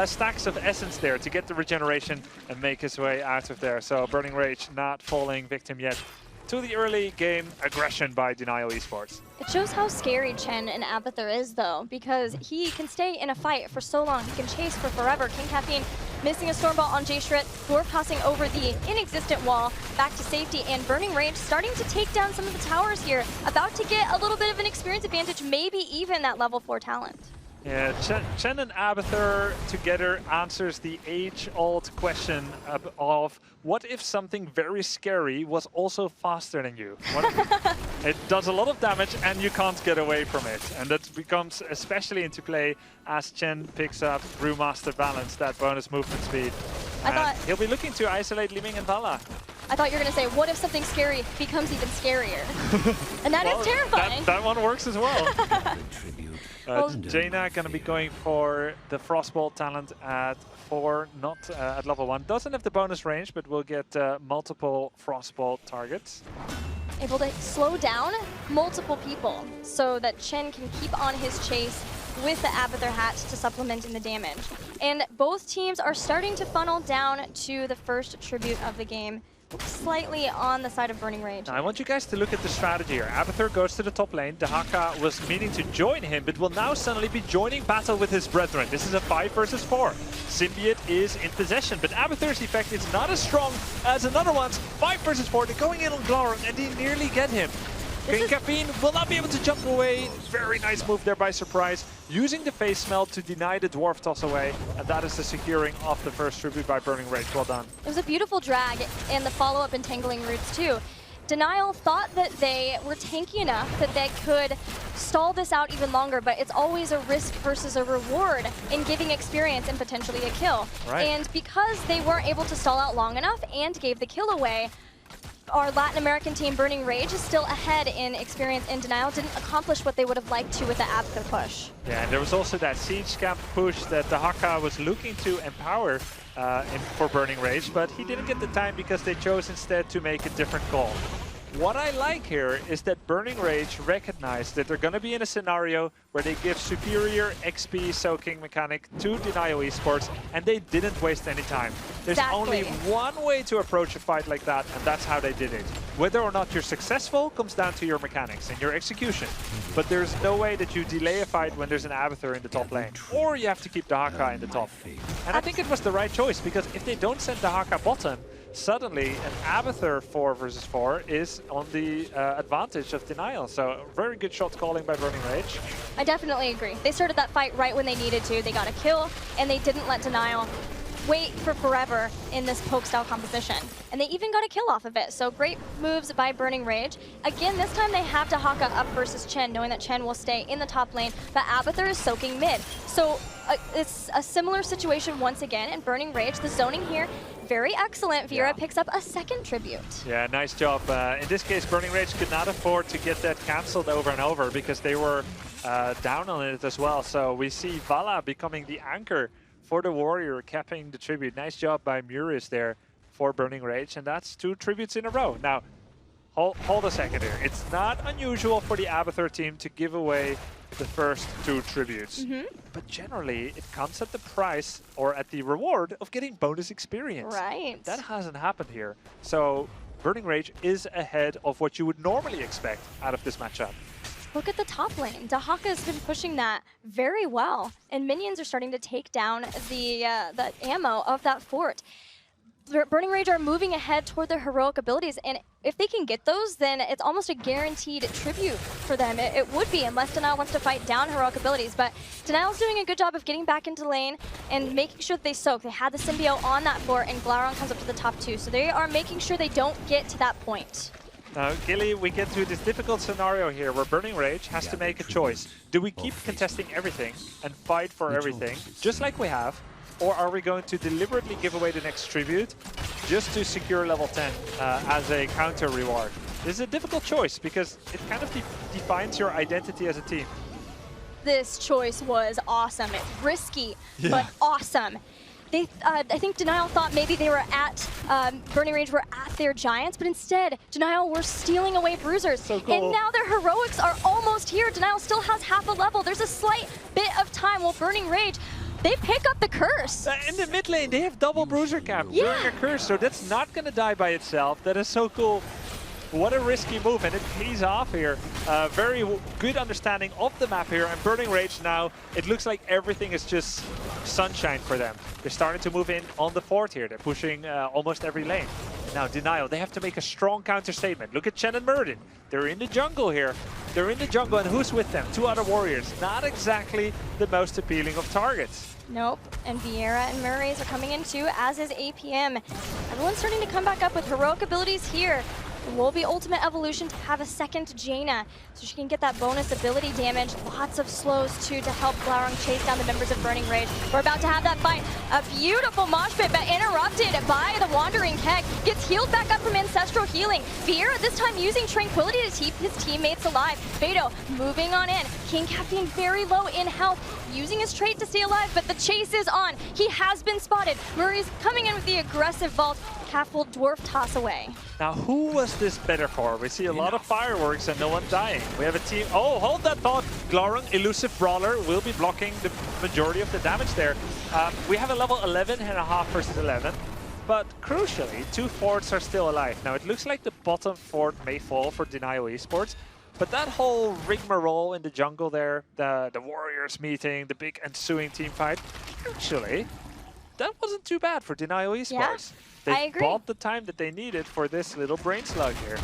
stacks of essence there to get the regeneration and make his way out of there. So Burning Rage not falling victim yet to the early game aggression by Denial Esports. It shows how scary Chen and Abathur is, though, because he can stay in a fight for so long. He can chase for forever. King Caffeine missing a Stormbolt on J-Shrit, Dwarf passing over the inexistent wall back to safety, and Burning Rage starting to take down some of the towers here, about to get a little bit of an experience advantage, maybe even that level 4 talent. Yeah, Chen and Abathur together answers the age-old question of what if something very scary was also faster than you? It does a lot of damage and you can't get away from it. And that becomes especially into play as Chen picks up Brewmaster Balance, that bonus movement speed. He'll be looking to isolate Li Ming and Vala. I thought you were going to say, what if something scary becomes even scarier? And that is terrifying. That one works as well. Jaina going to be going for the Frostbolt talent at 4, not at level 1. Doesn't have the bonus range, but will get multiple Frostbolt targets. Able to slow down multiple people so that Chen can keep on his chase with the Abathur hat to supplement in the damage. And both teams are starting to funnel down to the first tribute of the game, slightly on the side of Burning Rage. Now, I want you guys to look at the strategy here. Abathur goes to the top lane. The Haka was meaning to join him, but will now suddenly be joining battle with his brethren. This is a 5 versus 4. Symbiote is in possession, but Abathur's effect is not as strong as another one's. 5 versus 4, they're going in on Glorung, and they nearly get him. King Caffeine will not be able to jump away. Very nice move there by Surprise, using the face smelt to deny the Dwarf toss away, and that is the securing of the first tribute by Burning Rage. Well done. It was a beautiful drag, and the follow-up Entangling Roots too. Denial thought that they were tanky enough that they could stall this out even longer, but it's always a risk versus a reward in giving experience and potentially a kill. Right. And because they weren't able to stall out long enough and gave the kill away, our Latin American team, Burning Rage, is still ahead in experience, and Denial didn't accomplish what they would have liked to with the Abathur push. Yeah, and there was also that siege camp push that the Haka was looking to empower for Burning Rage, but he didn't get the time because they chose instead to make a different call. What I like here is that Burning Rage recognized that they're going to be in a scenario where they give superior XP soaking mechanic to Denial Esports, and they didn't waste any time. There's only one way to approach a fight like that, and that's how they did it. Whether or not you're successful comes down to your mechanics and your execution. But there's no way that you delay a fight when there's an Abathur in the top lane, or you have to keep the Haka in the top. And I think it was the right choice, because if they don't send the Haka bottom, suddenly an Abathur 4 versus 4 is on the advantage of Denial. So very good shot calling by Burning Rage. I definitely agree. They started that fight right when they needed to. They got a kill, and they didn't let Denial wait for forever in this poke style composition. And they even got a kill off of it. So great moves by Burning Rage. Again, this time they have Dahaka up versus Chen, knowing that Chen will stay in the top lane, but Abathur is soaking mid. So it's a similar situation once again, and Burning Rage, the zoning here, very excellent. Vera picks up a second tribute. Yeah, nice job. In this case, Burning Rage could not afford to get that cancelled over and over because they were down on it as well. So we see Vala becoming the anchor for the Warrior, capping the tribute. Nice job by Muris there for Burning Rage, and that's 2 tributes in a row. Now, hold a second here. It's not unusual for the Abathur team to give away the first 2 tributes. But generally, it comes at the price or at the reward of getting bonus experience. Right. That hasn't happened here. So Burning Rage is ahead of what you would normally expect out of this matchup. Look at the top lane. Dahaka has been pushing that very well, and minions are starting to take down the ammo of that fort. Burning Rage are moving ahead toward their heroic abilities, and if they can get those, then it's almost a guaranteed tribute for them. It would be, unless Denial wants to fight down heroic abilities. But Denial's doing a good job of getting back into lane and making sure that they soak. They had the symbiote on that fort, and Glaurung comes up to the top 2, so they are making sure they don't get to that point. Now, Gilly, we get to this difficult scenario here where Burning Rage has to make a choice. Do we keep contesting everything and fight for everything, just like we have? Or are we going to deliberately give away the next tribute just to secure level 10 as a counter reward? This is a difficult choice because it kind of defines your identity as a team. This choice was awesome. It's risky, but awesome. I think Denial thought maybe they were at, Burning Rage were at their Giants, but instead, Denial were stealing away Bruisers. So cool. And now their heroics are almost here. Denial still has half a level. There's a slight bit of time while Burning Rage, they pick up the curse. In the mid lane, they have double Bruiser camp during a curse, so that's not going to die by itself. That is so cool. What a risky move, and it pays off here. Very good understanding of the map here, and Burning Rage now, it looks like everything is just sunshine for them. They're starting to move in on the fort here. They're pushing almost every lane. Now, Denial, they have to make a strong counter statement. Look at Chen and Murden. They're in the jungle here. They're in the jungle, and who's with them? 2 other warriors. Not exactly the most appealing of targets. Nope, and Vieira and Murray's are coming in too, as is APM. Everyone's starting to come back up with heroic abilities here. It will be Ultimate Evolution to have a second Jaina, so she can get that bonus ability damage. Lots of slows too to help Glaurung chase down the members of Burning Rage. We're about to have that fight. A beautiful mosh pit, but interrupted by the Wandering Keg. Gets healed back up from Ancestral Healing. Vieira this time using Tranquility to keep his teammates alive. Beto moving on in. King Caffeine very low in health, using his trait to stay alive, but the chase is on. He has been spotted. Murray's coming in with the aggressive vault. Calf will dwarf toss away. Now, who was this better for? We see a lot of fireworks and no one dying. We have a team. Oh, hold that thought. Glaurung, elusive brawler, will be blocking the majority of the damage there. We have a level 11.5 versus 11. But crucially, 2 forts are still alive. Now, it looks like the bottom fort may fall for Denial ESports. But that whole rigmarole in the jungle there, the warriors meeting, the big ensuing team fight, actually, that wasn't too bad for Denial ESports. Yeah. They bought the time that they needed for this little brain slug here.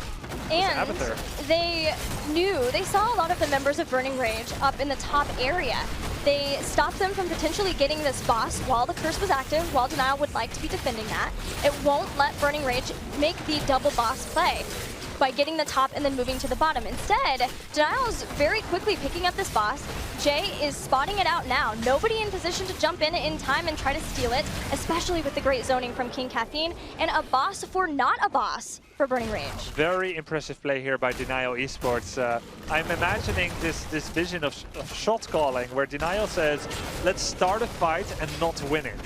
And they saw a lot of the members of Burning Rage up in the top area. They stopped them from potentially getting this boss while the curse was active, while Denial would like to be defending that. It won't let Burning Rage make the double boss play by getting the top and then moving to the bottom. Instead, Denial's very quickly picking up this boss. Jay is spotting it out now. Nobody in position to jump in time and try to steal it, especially with the great zoning from King Caffeine, and a boss for not a boss for Burning Rage. Very impressive play here by Denial ESports. I'm imagining this vision of shot calling where Denial says, let's start a fight and not win it.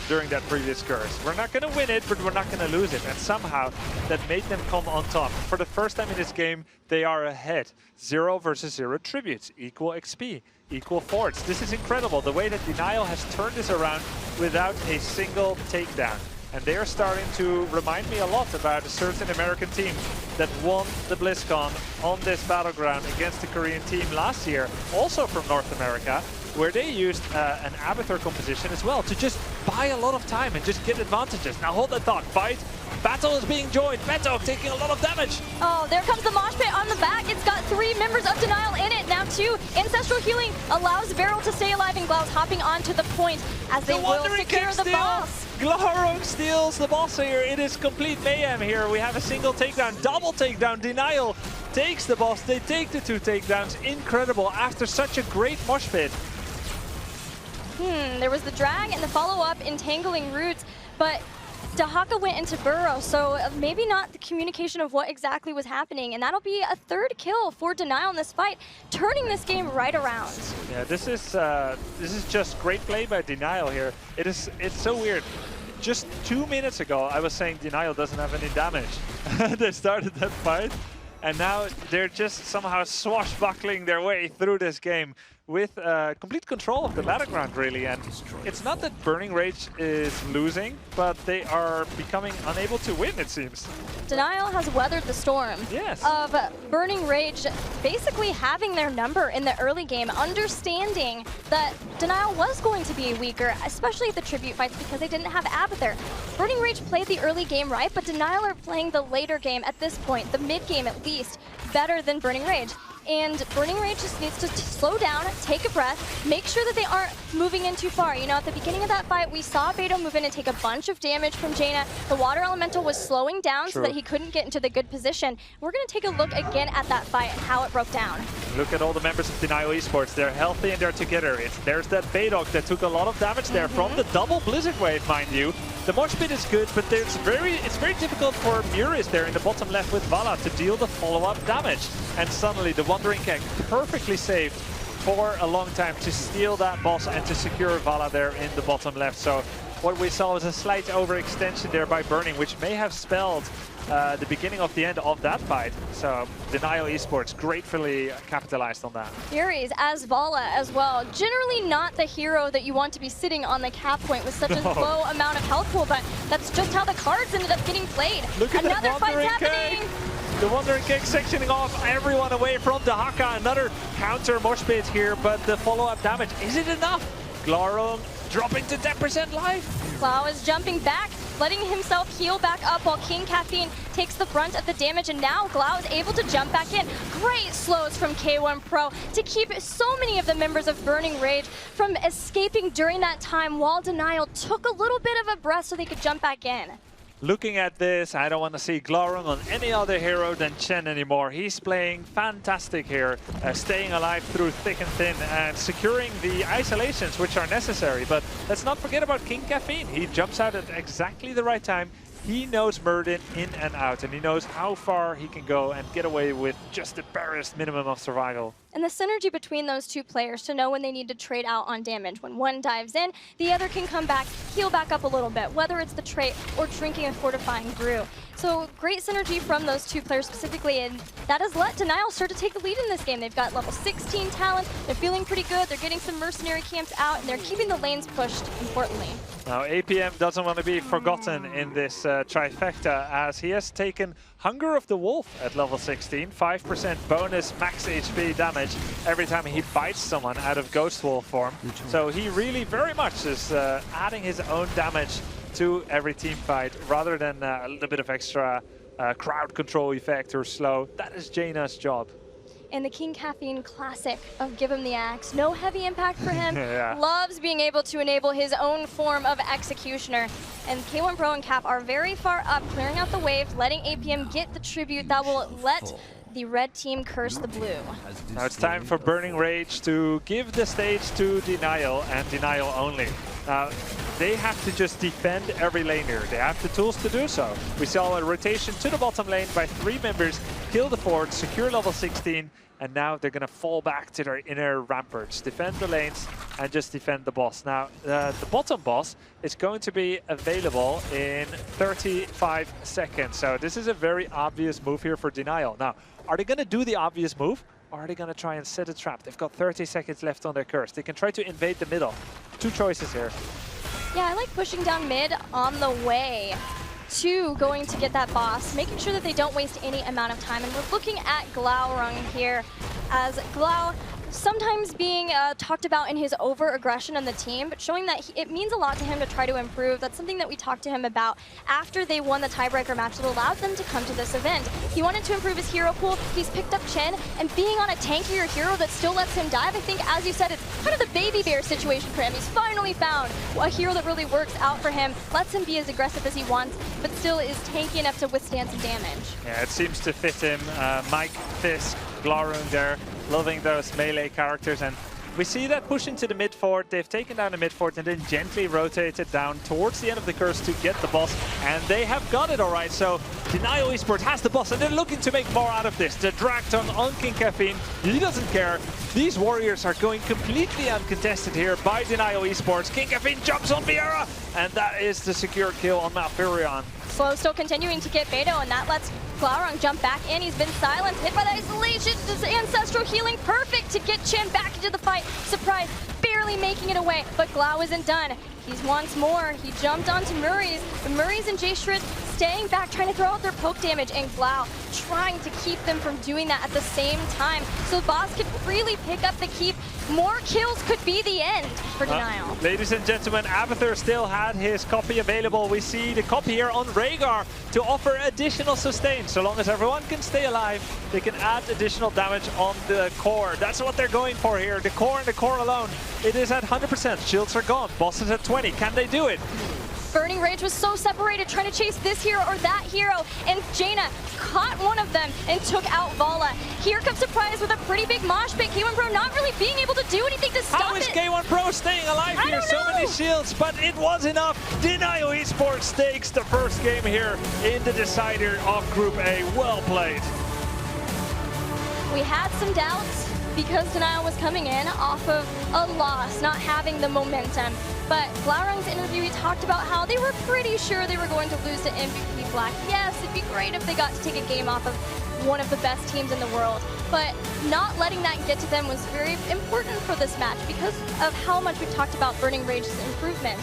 During that previous curse. We're not going to win it, but we're not going to lose it. And somehow that made them come on top. For the first time in this game, they are ahead. 0 versus 0 tributes, equal XP, equal forts. This is incredible, the way that Denial has turned this around without a single takedown. And they are starting to remind me a lot about a certain American team that won the BlizzCon on this battleground against the Korean team last year, also from North America, where they used an Abathur composition as well to just buy a lot of time and just get advantages. Now hold that thought, fight. Battle is being joined. Beto taking a lot of damage. Oh, there comes the mosh pit on the back. It's got 3 members of Denial in it. Now 2. Ancestral Healing allows Beryl to stay alive, and Glau's hopping onto the point as they will secure the boss. Glorung steals the boss here. It is complete mayhem here. We have a single takedown, double takedown. Denial takes the boss. They take the 2 takedowns. Incredible after such a great mosh pit. There was the drag and the follow-up entangling roots, but Dahaka went into burrow, so maybe not the communication of what exactly was happening, and that'll be a 3rd kill for Denial in this fight, turning this game right around. Yeah, this is just great play by Denial here. It's so weird. Just 2 minutes ago, I was saying Denial doesn't have any damage. They started that fight, and now they're just somehow swashbuckling their way through this game with complete control of the battleground, really. And it's not that Burning Rage is losing, but they are becoming unable to win, it seems. Denial has weathered the storm of Burning Rage basically having their number in the early game, understanding that Denial was going to be weaker, especially at the tribute fights, because they didn't have Abathur. Burning Rage played the early game right, but Denial are playing the later game at this point, the mid game at least, better than Burning Rage. And Burning Rage just needs to slow down, take a breath, make sure that they aren't moving in too far. You know, at the beginning of that fight, we saw Beto move in and take a bunch of damage from Jaina. The Water Elemental was slowing down so that he couldn't get into the good position. We're going to take a look again at that fight and how it broke down. Look at all the members of Denial Esports. They're healthy and they're together. There's that Beidok that took a lot of damage there from the double Blizzard Wave, mind you. The mosh pit is good, but it's very difficult for Muris there in the bottom left with Vala to deal the follow-up damage. And suddenly the Wandering Keg perfectly saved for a long time to steal that boss and to secure Vala there in the bottom left. So what we saw was a slight overextension there by Burning, which may have spelled the beginning of the end of that fight. So Denial Esports gratefully capitalized on that. Furies as Vala as well. Generally not the hero that you want to be sitting on the cap point with such a low amount of health pool, but that's just how the cards ended up getting played. Look at Another that fight's Wandering happening. Keg. The Wandering Keg sectioning off everyone away from Dahaka. Another counter mosh pit here, but the follow-up damage, is it enough? Glorung dropping to 10% life. Clow is jumping back, letting himself heal back up while King Caffeine takes the brunt of the damage, and now Glau is able to jump back in. Great slows from K1 Pro to keep so many of the members of Burning Rage from escaping during that time while Denial took a little bit of a breath so they could jump back in. Looking at this, I don't want to see Glorung on any other hero than Chen anymore. He's playing fantastic here, staying alive through thick and thin and securing the isolations which are necessary. But let's not forget about King Caffeine. He jumps out at exactly the right time. He knows Murden in and out, and he knows how far he can go and get away with just the barest minimum of survival. And the synergy between those two players to know when they need to trade out on damage. When one dives in, the other can come back, heal back up a little bit, whether it's the trait or drinking a fortifying brew. So great synergy from those two players specifically, and that has let Denial start to take the lead in this game. They've got level 16 talent, they're feeling pretty good, they're getting some mercenary camps out, and they're keeping the lanes pushed, importantly. Now APM doesn't want to be forgotten in this trifecta, as he has taken Hunger of the Wolf at level 16, 5% bonus max HP damage every time he bites someone out of Ghost Wolf form. So he really very much is adding his own damage to every team fight, rather than a little bit of extra crowd control effect or slow. That is Jaina's job. And the King Caffeine classic of give him the axe. No heavy impact for him. Loves being able to enable his own form of Executioner. And K1 Pro and Cap are very far up, clearing out the wave, letting APM get the tribute that will let the red team curse the blue. Now it's time for Burning Rage to give the stage to Denial, and Denial only. Now, they have to just defend every lane here. They have the tools to do so. We saw a rotation to the bottom lane by 3 members, kill the fort, secure level 16, and now they're going to fall back to their inner ramparts, defend the lanes, and just defend the boss. Now, the bottom boss is going to be available in 35 seconds. So this is a very obvious move here for Denial. Now, are they going to do the obvious move, or are they going to try and set a trap? They've got 30 seconds left on their curse. They can try to invade the middle. 2 choices here. Yeah, I like pushing down mid on the way to going to get that boss, making sure that they don't waste any amount of time. And we're looking at Glaurung here, as Glau sometimes being talked about in his over-aggression on the team, but showing that it means a lot to him to try to improve. That's something that we talked to him about after they won the tiebreaker match that allowed them to come to this event. He wanted to improve his hero pool. He's picked up Chen, and being on a tankier hero that still lets him dive, I think, as you said, it's kind of the baby bear situation for him. He's finally found a hero that really works out for him, lets him be as aggressive as he wants, but still is tanky enough to withstand some damage. Yeah, it seems to fit him. Mike, Fisk, Glorung there, loving those melee characters, and we see that push into the mid fort. They've taken down the mid fort and then gently rotated down towards the end of the curse to get the boss, and they have got it all right. So Denial Esports has the boss, and they're looking to make more out of this. The drag tongue on King Caffeine, he doesn't care. These warriors are going completely uncontested here by Denial Esports. King Caffeine jumps on Vieira, and that is the secure kill on Malfurion. Slow still continuing to get Beto, and that lets Glaurung jump back in. He's been silenced, hit by the isolation. This ancestral healing, perfect to get Chen back into the fight. Surprise, barely making it away, but Glau isn't done. He's wants more. He jumped onto Murray's, but Murray's and J-Shred staying back, trying to throw out their poke damage, and Glau trying to keep them from doing that at the same time. So Boss could really pick up the keep. More kills could be the end for Denial. Ladies and gentlemen, Abathur still had his copy available. We see the copy here on Rhaegar to offer additional sustain. So long as everyone can stay alive, they can add additional damage on the core. That's what they're going for here. The core and the core alone. It is at 100%. Shields are gone. Boss is at 20. Can they do it? Burning Rage was so separated, trying to chase this hero or that hero, and Jaina caught one of them and took out Vala. Here comes Surprise with a pretty big mosh pit. K1 Pro not really being able to do anything to stop it. How is K1 Pro staying alive here? So many shields, but it was enough. Denial Esports takes the first game here in the decider of Group A. Well played. We had some doubts because Denial was coming in off of a loss, not having the momentum. But Glaurung's interview, he talked about how they were pretty sure they were going to lose to MVP Black. Yes, it'd be great if they got to take a game off of one of the best teams in the world. But not letting that get to them was very important for this match because of how much we talked about Burning Rage's improvement.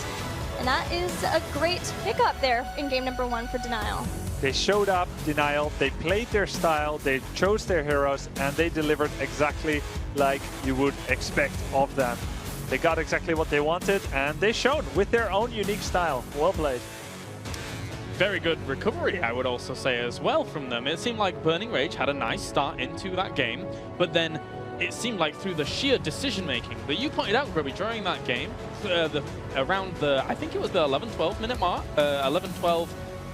And that is a great pickup there in game number 1 for Denial. They showed up, Denial, they played their style, they chose their heroes, and they delivered exactly like you would expect of them. They got exactly what they wanted, and they showed with their own unique style. Well played. Very good recovery, I would also say, as well from them. It seemed like Burning Rage had a nice start into that game, but then it seemed like through the sheer decision-making that you pointed out, Grubby, during that game, around the, I think it was the 11-12 minute mark, 11-12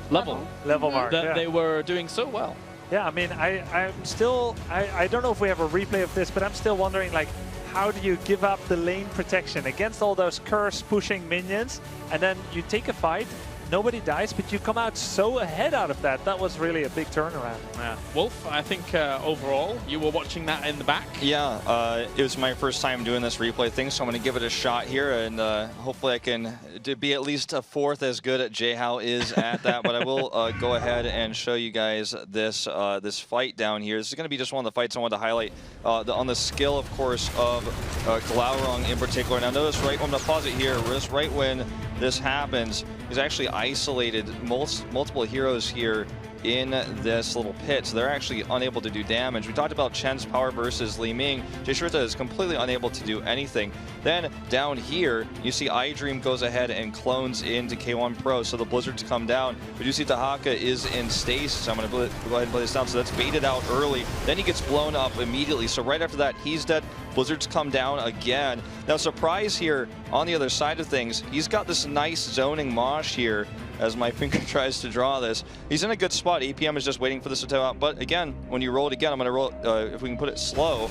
level Mark, that yeah. they were doing so well. Yeah, I mean, I'm still, I don't know if we have a replay of this, but I'm still wondering, like, how do you give up the lane protection against all those curse pushing minions, and then you take a fight, nobody dies, but you come out so ahead out of that. That was really a big turnaround. Yeah. Wolf, I think overall, you were watching that in the back. Yeah, it was my first time doing this replay thing, so I'm going to give it a shot here, and hopefully I can be at least a fourth as good at Jayhow is at that. But I will go ahead and show you guys this this fight down here. This is going to be just one of the fights I wanted to highlight on the skill, of course, of Glaurung in particular. Now notice right, I'm going to pause it here, just right when this happens, he's actually isolated multiple heroes here in this little pit, so they're actually unable to do damage. We talked about Chen's power versus Li Ming. J-Shirta is completely unable to do anything. Then down here, you see iDream goes ahead and clones into K1 Pro, so the Blizzards come down. But you see Tahaka is in stasis. I'm going to go ahead and play this down. So that's baited out early. Then he gets blown up immediately. So right after that, he's dead. Blizzards come down again. Now, surprise here on the other side of things, he's got this nice zoning mosh here as my finger tries to draw this. He's in a good spot. APM is just waiting for this to tail out. But again, when you roll it again, I'm going to roll it, if we can put it slow,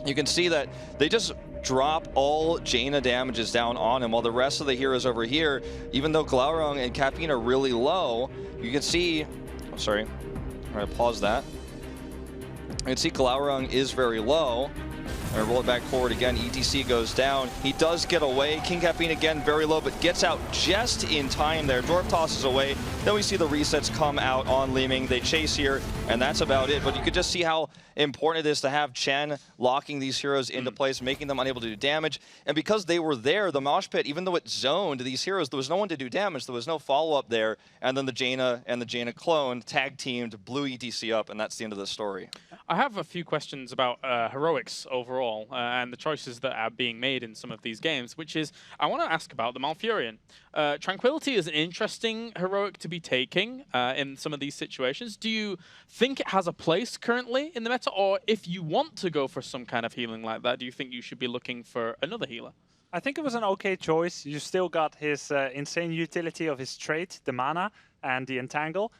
you can see that they just drop all Jaina damages down on him, while the rest of the heroes over here, even though Glaurung and Caffeine are really low, you can see, oh, sorry, I'm going to pause that. You can see Glaurung is very low. And roll it back forward again. ETC goes down. He does get away. King Caffeine again, very low, but gets out just in time there. Dwarf tosses away. Then we see the resets come out on Li Ming. They chase here, and that's about it. But you could just see how important it is to have Chen locking these heroes into place, making them unable to do damage. And because they were there, the mosh pit, even though it zoned these heroes, there was no one to do damage. There was no follow-up there. And then the Jaina and the Jaina clone tag-teamed, blew ETC up, and that's the end of the story. I have a few questions about heroics overall and the choices that are being made in some of these games, which is, I want to ask about the Malfurion. Tranquility is an interesting heroic to be taking in some of these situations. Do you think it has a place currently in the meta, or if you want to go for some kind of healing like that, do you think you should be looking for another healer? I think it was an okay choice. You still got his insane utility of his trait, the mana, and the entangle.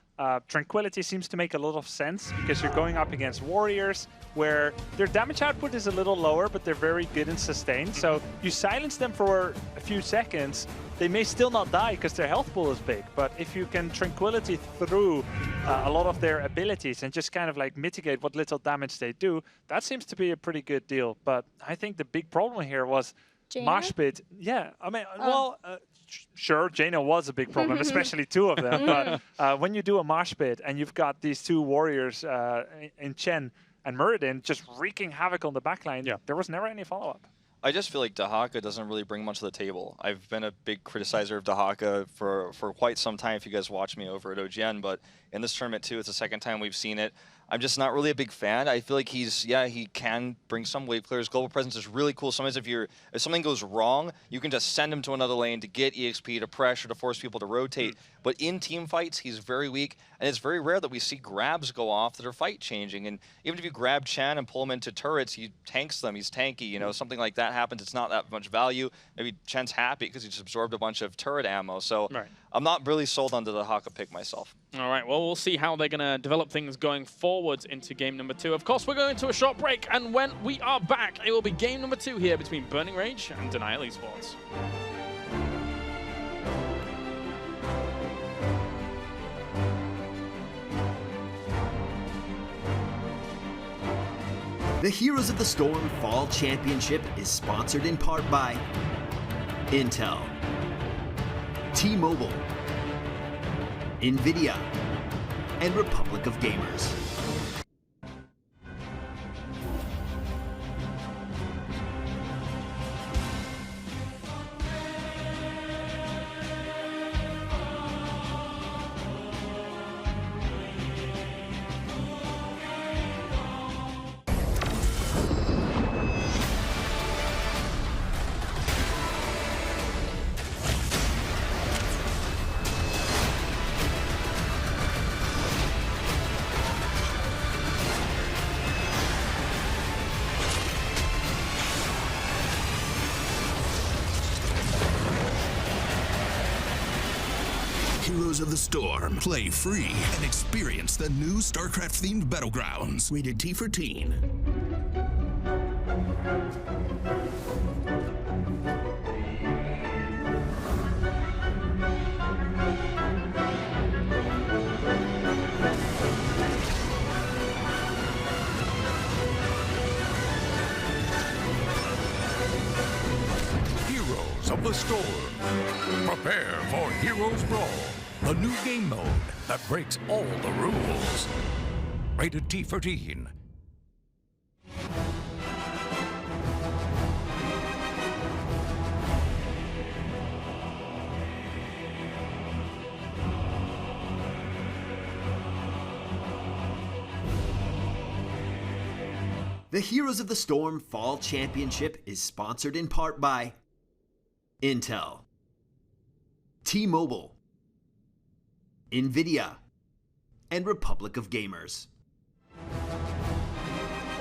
Tranquility seems to make a lot of sense because you're going up against warriors where their damage output is a little lower, but they're very good in sustain. So you silence them for a few seconds, they may still not die because their health pool is big. But if you can Tranquility through a lot of their abilities and just kind of like mitigate what little damage they do, that seems to be a pretty good deal. But I think the big problem here was Mosh Pit. Yeah, I mean, well, sure, Jaina was a big problem, especially two of them. But when you do a Mosh Pit and you've got these two warriors in Chen and Muradin just wreaking havoc on the backline, there was never any follow-up. I just feel like Dahaka doesn't really bring much to the table. I've been a big criticizer of Dahaka for quite some time, if you guys watch me over at OGN, but in this tournament too, it's the second time we've seen it. I'm just not really a big fan. I feel like he can bring some wave clears. Global presence is really cool. Sometimes if something goes wrong, you can just send him to another lane to get EXP, to pressure, to force people to rotate. But in team fights, he's very weak, and it's very rare that we see grabs go off that are fight changing. And even if you grab Chan and pull him into turrets, he tanks them. He's tanky. You know, something like that happens. It's not that much value. Maybe Chan's happy because he just absorbed a bunch of turret ammo. So I'm not really sold on the Dahaka pick myself. All right, well, we'll see how they're going to develop things going forwards into game number 2. Of course, we're going to a short break, and when we are back, it will be game number 2 here between Burning Rage and Denial Esports. The Heroes of the Storm Fall Championship is sponsored in part by Intel, T-Mobile, NVIDIA, and Republic of Gamers. Heroes of the Storm. Play free and experience the new StarCraft-themed battlegrounds. Rated T for Teen. Heroes of the Storm. Prepare for Heroes Brawl, a new game mode that breaks all the rules. Rated T for Teen. The Heroes of the Storm Fall Championship is sponsored in part by Intel, T-Mobile, NVIDIA, and Republic of Gamers.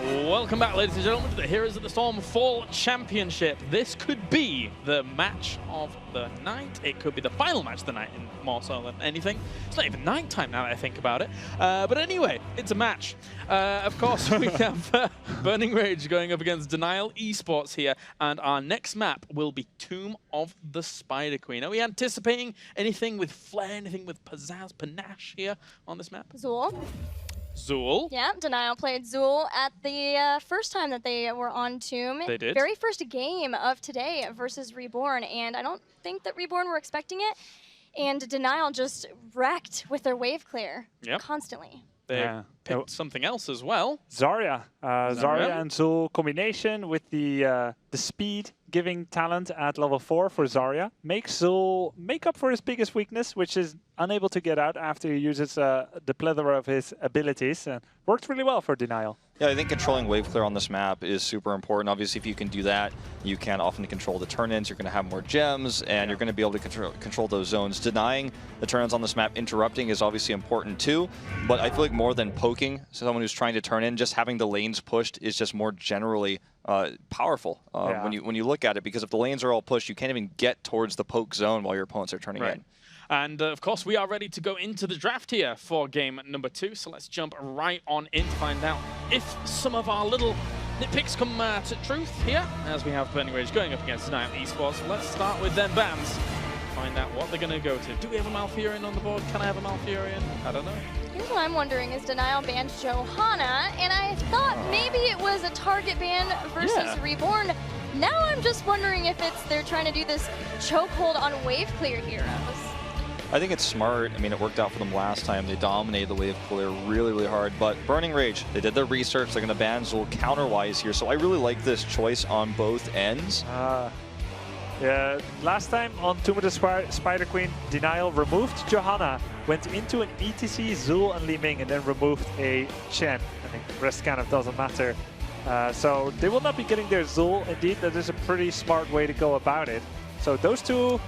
Welcome back, ladies and gentlemen, to the Heroes of the Storm Fall Championship. This could be the match of the night. It could be the final match of the night, more so than anything. It's not even night time now that I think about it. But anyway, it's a match. Of course, we have Burning Rage going up against Denial Esports here, and our next map will be Tomb of the Spider Queen. Are we anticipating anything with flair, anything with pizzazz, panache here on this map? Zool. Zool. Yeah, Denial played Zool at the first time that they were on Tomb. They did. Very first game of today versus Reborn, and I don't think that Reborn were expecting it. And Denial just wrecked with their wave clear constantly. They picked something else as well. Zarya and Zool combination with the speed giving talent at level 4 for Zarya makes Zul make up for his biggest weakness, which is unable to get out after he uses the plethora of his abilities. Worked really well for Denial. Yeah, I think controlling wave clear on this map is super important. Obviously, if you can do that, you can often control the turn-ins, you're going to have more gems, and you're going to be able to control those zones. Denying the turn-ins on this map, interrupting is obviously important too, but I feel like more than poking someone who's trying to turn in, just having the lanes pushed is just more generally powerful when you look at it, because if the lanes are all pushed, you can't even get towards the poke zone while your opponents are turning in. And of course, we are ready to go into the draft here for game number 2. So let's jump right on in to find out if some of our little nitpicks come to truth here, as we have Burning Rage going up against Denial ESports. Let's start with their bans. Find out what they're going to go to. Do we have a Malfurion on the board? Can I have a Malfurion? I don't know. Here's what I'm wondering is Denial banned Johanna, and I thought maybe it was a target ban versus Reborn. Now I'm just wondering if they're trying to do this chokehold on wave clear heroes. I think it's smart. I mean, it worked out for them last time. They dominated the wave clear really, really hard. But Burning Rage, they did their research. They're going to ban Zul counterwise here. So I really like this choice on both ends. Yeah, last time on Tomb of the Spider Queen, Denial removed Johanna, went into an ETC, Zul and Li Ming, and then removed a Chen. I think the rest kind of doesn't matter. So they will not be getting their Zul. Indeed, that is a pretty smart way to go about it. So those two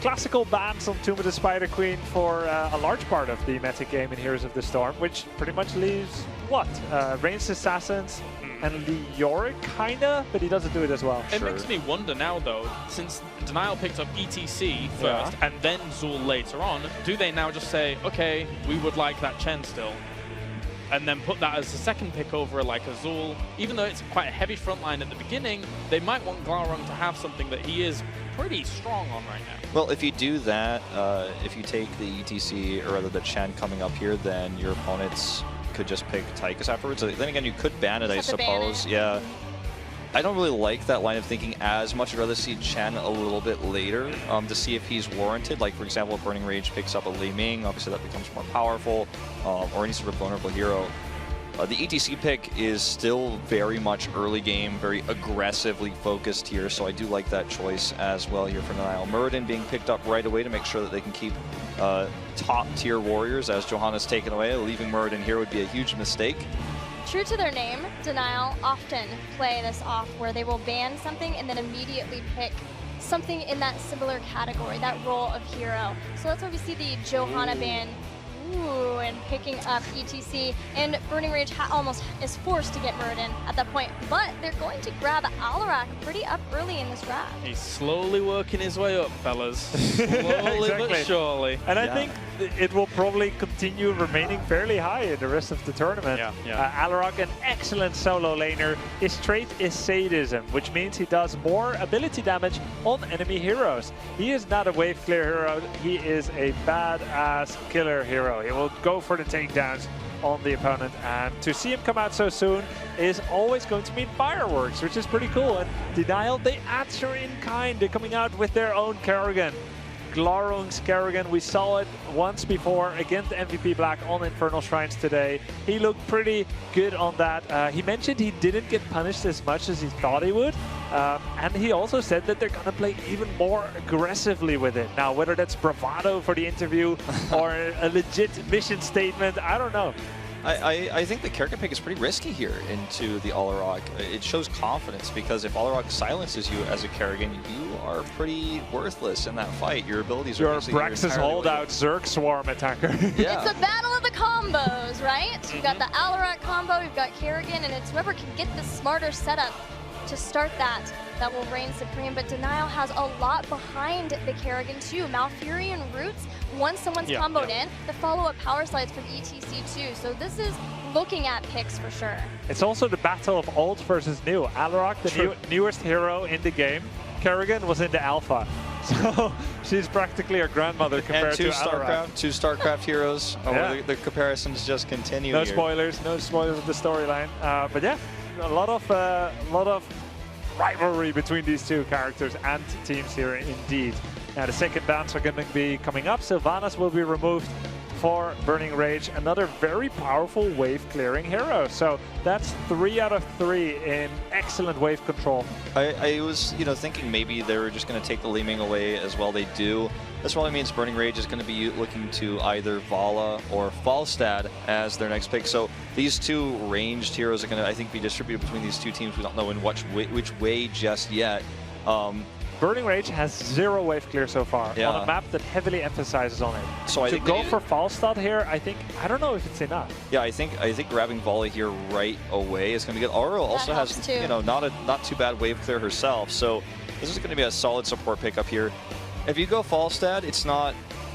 classical bans on Tomb of the Spider Queen for a large part of the Meta game in Heroes of the Storm, which pretty much leaves what? Ranged Assassins and Leoric, kinda, but he doesn't do it as well. It makes me wonder now, though, since Denial picked up ETC first and then Zul later on, do they now just say, okay, we would like that Chen still, and then put that as a second pick over like a Zul? Even though it's quite a heavy front line at the beginning, they might want Glaurung to have something that he is pretty strong on right now. Well, if you do that, if you take the ETC, or rather the Chen coming up here, then your opponents could just pick Tychus afterwards. Then again, you could ban it, I suppose. Yeah. I don't really like that line of thinking as much. I'd rather see Chen a little bit later to see if he's warranted. Like, for example, if Burning Rage picks up a Li Ming, obviously that becomes more powerful, or any sort of vulnerable hero. The ETC pick is still very much early game, very aggressively focused here, so I do like that choice as well here for Denial. Muradin being picked up right away to make sure that they can keep top-tier warriors as Johanna's taken away. Leaving Muradin here would be a huge mistake. True to their name, Denial often play this off where they will ban something and then immediately pick something in that similar category, that role of hero. So that's why we see the Johanna ban. And picking up ETC, and Burning Rage almost is forced to get Muradin at that point, but they're going to grab Alarak pretty up early in this draft. He's slowly working his way up, fellas. Slowly but surely. And I think it will probably continue remaining fairly high in the rest of the tournament. Alarak, an excellent solo laner. His trait is sadism, which means he does more ability damage on enemy heroes. He is not a wave clear hero, he is a badass killer hero. He will go for the takedowns on the opponent, and to see him come out so soon is always going to mean fireworks, which is pretty cool. And Denial, they answer in kind. They're coming out with their own Kerrigan. Glaurung's Kerrigan, we saw it once before against MVP Black on Infernal Shrines today. He looked pretty good on that. He mentioned he didn't get punished as much as he thought he would. And he also said that they're going to play even more aggressively with it. Now, whether that's bravado for the interview or a legit mission statement, I don't know. I think the Kerrigan pick is pretty risky here into the Alarak. It shows confidence, because if Alarak silences you as a Kerrigan, you are pretty worthless in that fight. Your abilities are Brax's holdout Zerg Swarm attacker. It's a battle of the combos, right? You've got the Alarak combo, you've got Kerrigan, and it's whoever can get the smarter setup to start that will reign supreme. But Denial has a lot behind the Kerrigan too. Malfurion roots, once someone's comboed in, the follow-up power slides from ETC too. So this is looking at picks for sure. It's also the battle of old versus new. Alarak, the newest hero in the game. Kerrigan was in the alpha. So she's practically her grandmother compared to Alarak. Two StarCraft heroes. The comparisons just continue. No spoilers of the storyline. But yeah, a lot of rivalry between these two characters and teams here indeed. Now the second bans are going to be coming up. Sylvanas will be removed for Burning Rage. Another very powerful wave clearing hero. So that's 3 out of 3 in excellent wave control. I was, thinking maybe they were just going to take the Li Ming away as well. They do. This probably means Burning Rage is going to be looking to either Vala or Falstad as their next pick. So these two ranged heroes are going to, I think, be distributed between these two teams. We don't know in which way just yet. Burning Rage has 0 wave clear so far on a map that heavily emphasizes on it. So I to think go for Falstad here, I don't know if it's enough. Yeah, I think grabbing Vala here right away is going to be good. Aura also has not too bad wave clear herself, so this is going to be a solid support pickup here. If you go Falstad, it's not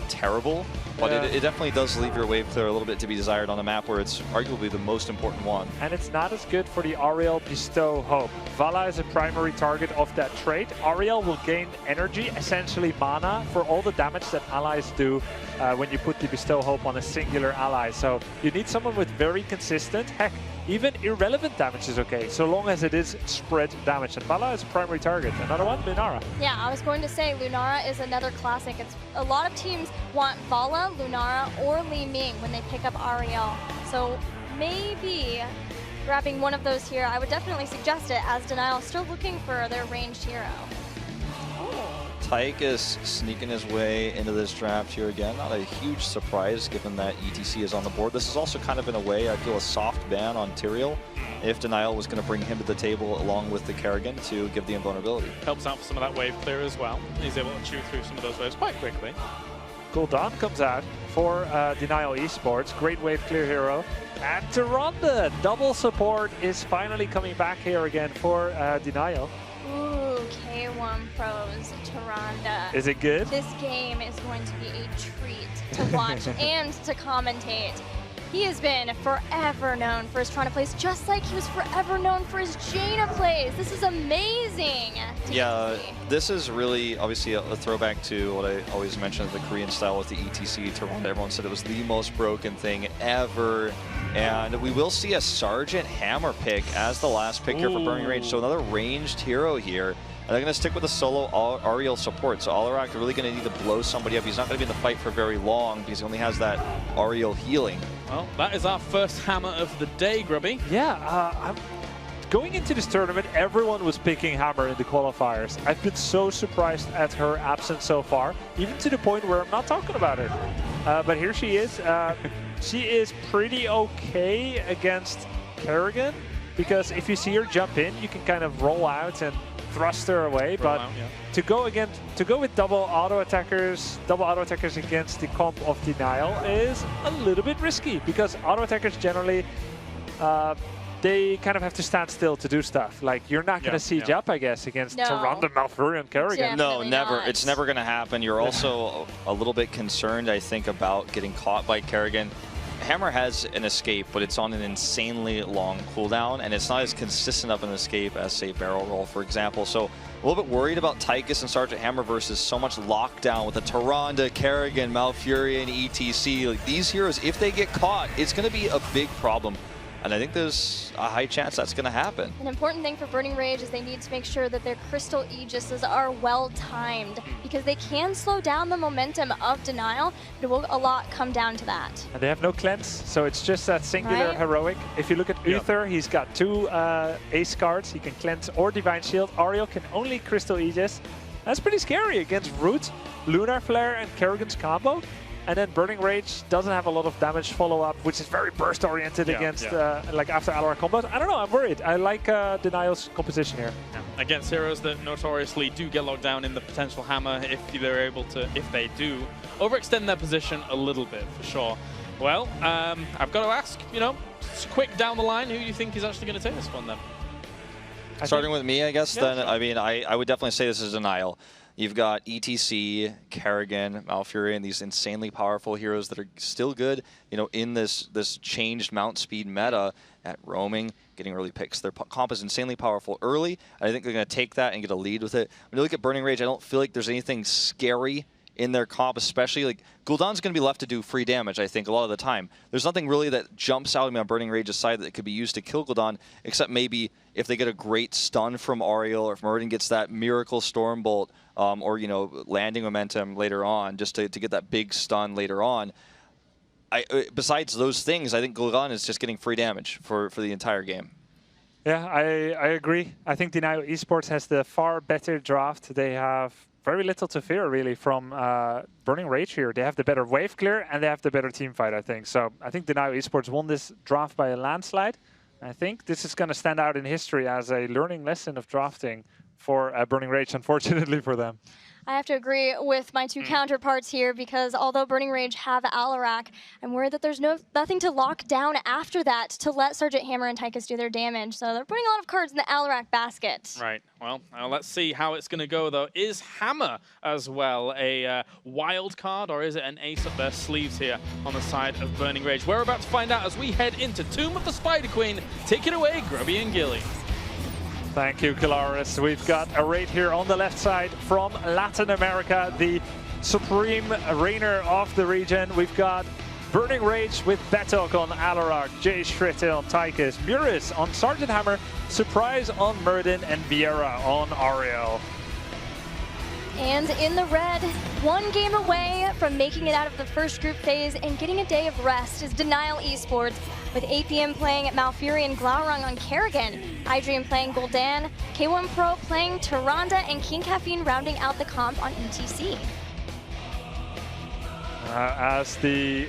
terrible, but it definitely does leave your wave clear a little bit to be desired on a map where it's arguably the most important one. And it's not as good for the Ariel Bestow Hope. Vala is a primary target of that trait. Ariel will gain energy, essentially mana, for all the damage that allies do when you put the Bestow Hope on a singular ally. So you need someone with very consistent, heck, even irrelevant damage is okay, so long as it is spread damage. And Vala is a primary target. Another one, Lunara. Yeah, I was going to say Lunara is another classic. A lot of teams want Vala, Lunara, or Li Ming when they pick up Ariel. So maybe grabbing one of those here, I would definitely suggest it, as Denial still looking for their ranged hero. Tyke is sneaking his way into this draft here again. Not a huge surprise given that ETC is on the board. This is also kind of, in a way, I feel, a soft ban on Tyrael if Denial was going to bring him to the table along with the Kerrigan to give the invulnerability. Helps out for some of that wave clear as well. He's able to chew through some of those waves quite quickly. Gul'dan comes out for Denial Esports. Great wave clear hero. And Tyrande, double support is finally coming back here again for Denial. Ooh, K1 Pros, Tyrande. Is it good? This game is going to be a treat to watch and to commentate. He has been forever known for his Tyrande plays, just like he was forever known for his Jaina plays. This is amazing. Yeah, this is really obviously a throwback to what I always mentioned, the Korean style with the ETC Tyrande. Everyone said it was the most broken thing ever. And we will see a Sergeant Hammer pick as the last pick here for Burning Rage. So another ranged hero here. And they're going to stick with the solo Ariel support. So Alarak really going to need to blow somebody up. He's not going to be in the fight for very long because he only has that Ariel healing. Well, that is our first hammer of the day, Grubby. Yeah, going into this tournament, everyone was picking Hammer in the qualifiers. I've been so surprised at her absence so far, even to the point where I'm not talking about her. But here she is. She is pretty okay against Kerrigan, because if you see her jump in, you can kind of roll out and thrust her away. But to go with double auto attackers against the comp of Denial is a little bit risky, because auto attackers generally they kind of have to stand still to do stuff. Like, you're not going to siege up, I guess, against Tyrande, Malfurion, and Kerrigan. No, never. It's never going to happen. You're also a little bit concerned, I think, about getting caught by Kerrigan. Hammer has an escape, but it's on an insanely long cooldown, and it's not as consistent of an escape as, say, Barrel Roll, for example. So a little bit worried about Tychus and Sergeant Hammer versus so much lockdown with the Tyrande, Kerrigan, Malfurion, ETC. Like, these heroes, if they get caught, it's going to be a big problem. And I think there's a high chance that's going to happen. An important thing for Burning Rage is they need to make sure that their Crystal Aegises are well timed, because they can slow down the momentum of Denial, but it will a lot come down to that. And they have no cleanse, so it's just that singular heroic. If you look at Uther, he's got 2 ace cards. He can cleanse or Divine Shield. Ariel can only Crystal Aegis. That's pretty scary against Root, Lunar Flare, and Kerrigan's combo. And then Burning Rage doesn't have a lot of damage follow-up, which is very burst-oriented against, like, after Alarak combos. I don't know, I'm worried. I like Denial's composition here. Against heroes that notoriously do get locked down in the potential hammer, if they're able to, if they do, overextend their position a little bit, for sure. Well, I've got to ask, quick down the line, who you think is actually going to take this one, then? Starting with me, I guess, then, I mean, I would definitely say this is Denial. You've got ETC, Kerrigan, Malfurion, these insanely powerful heroes that are still good, in this changed mount speed meta at roaming, getting early picks. Their comp is insanely powerful early, and I think they're going to take that and get a lead with it. When you look at Burning Rage, I don't feel like there's anything scary in their comp, especially. Like, Gul'dan's going to be left to do free damage, I think, a lot of the time. There's nothing really that jumps out at me on Burning Rage's side that could be used to kill Gul'dan, except maybe if they get a great stun from Ariel, or if Meridian gets that miracle Stormbolt, or, landing momentum later on, just to get that big stun later on. besides those things, I think Gul'dan is just getting free damage for the entire game. Yeah, I agree. I think Denial Esports has the far better draft. They have very little to fear, really, from Burning Rage here. They have the better wave clear, and they have the better team fight, I think. So I think Denial Esports won this draft by a landslide. I think this is going to stand out in history as a learning lesson of drafting for Burning Rage, unfortunately for them. I have to agree with my two counterparts here, because although Burning Rage have Alarak, I'm worried that there's nothing to lock down after that to let Sergeant Hammer and Tychus do their damage. So they're putting a lot of cards in the Alarak basket. Right. Well, let's see how it's going to go, though. Is Hammer as well a wild card, or is it an ace up their sleeves here on the side of Burning Rage? We're about to find out as we head into Tomb of the Spider Queen. Take it away, Grubby and Gilly. Thank you, Kalaris. We've got a raid here on the left side from Latin America, the supreme reigner of the region. We've got Burning Rage with Betok on Alarak, Jay Shritil on Tychus, Muris on Sergeant Hammer, Surprise on Murden, and Vieira on Ariel. And in the red, one game away from making it out of the first group phase and getting a day of rest is Denial Esports, with APM playing Malfury and Glaurung on Kerrigan, iDream playing Gul'dan, K1 Pro playing Tyrande, and King Caffeine rounding out the comp on ETC. As the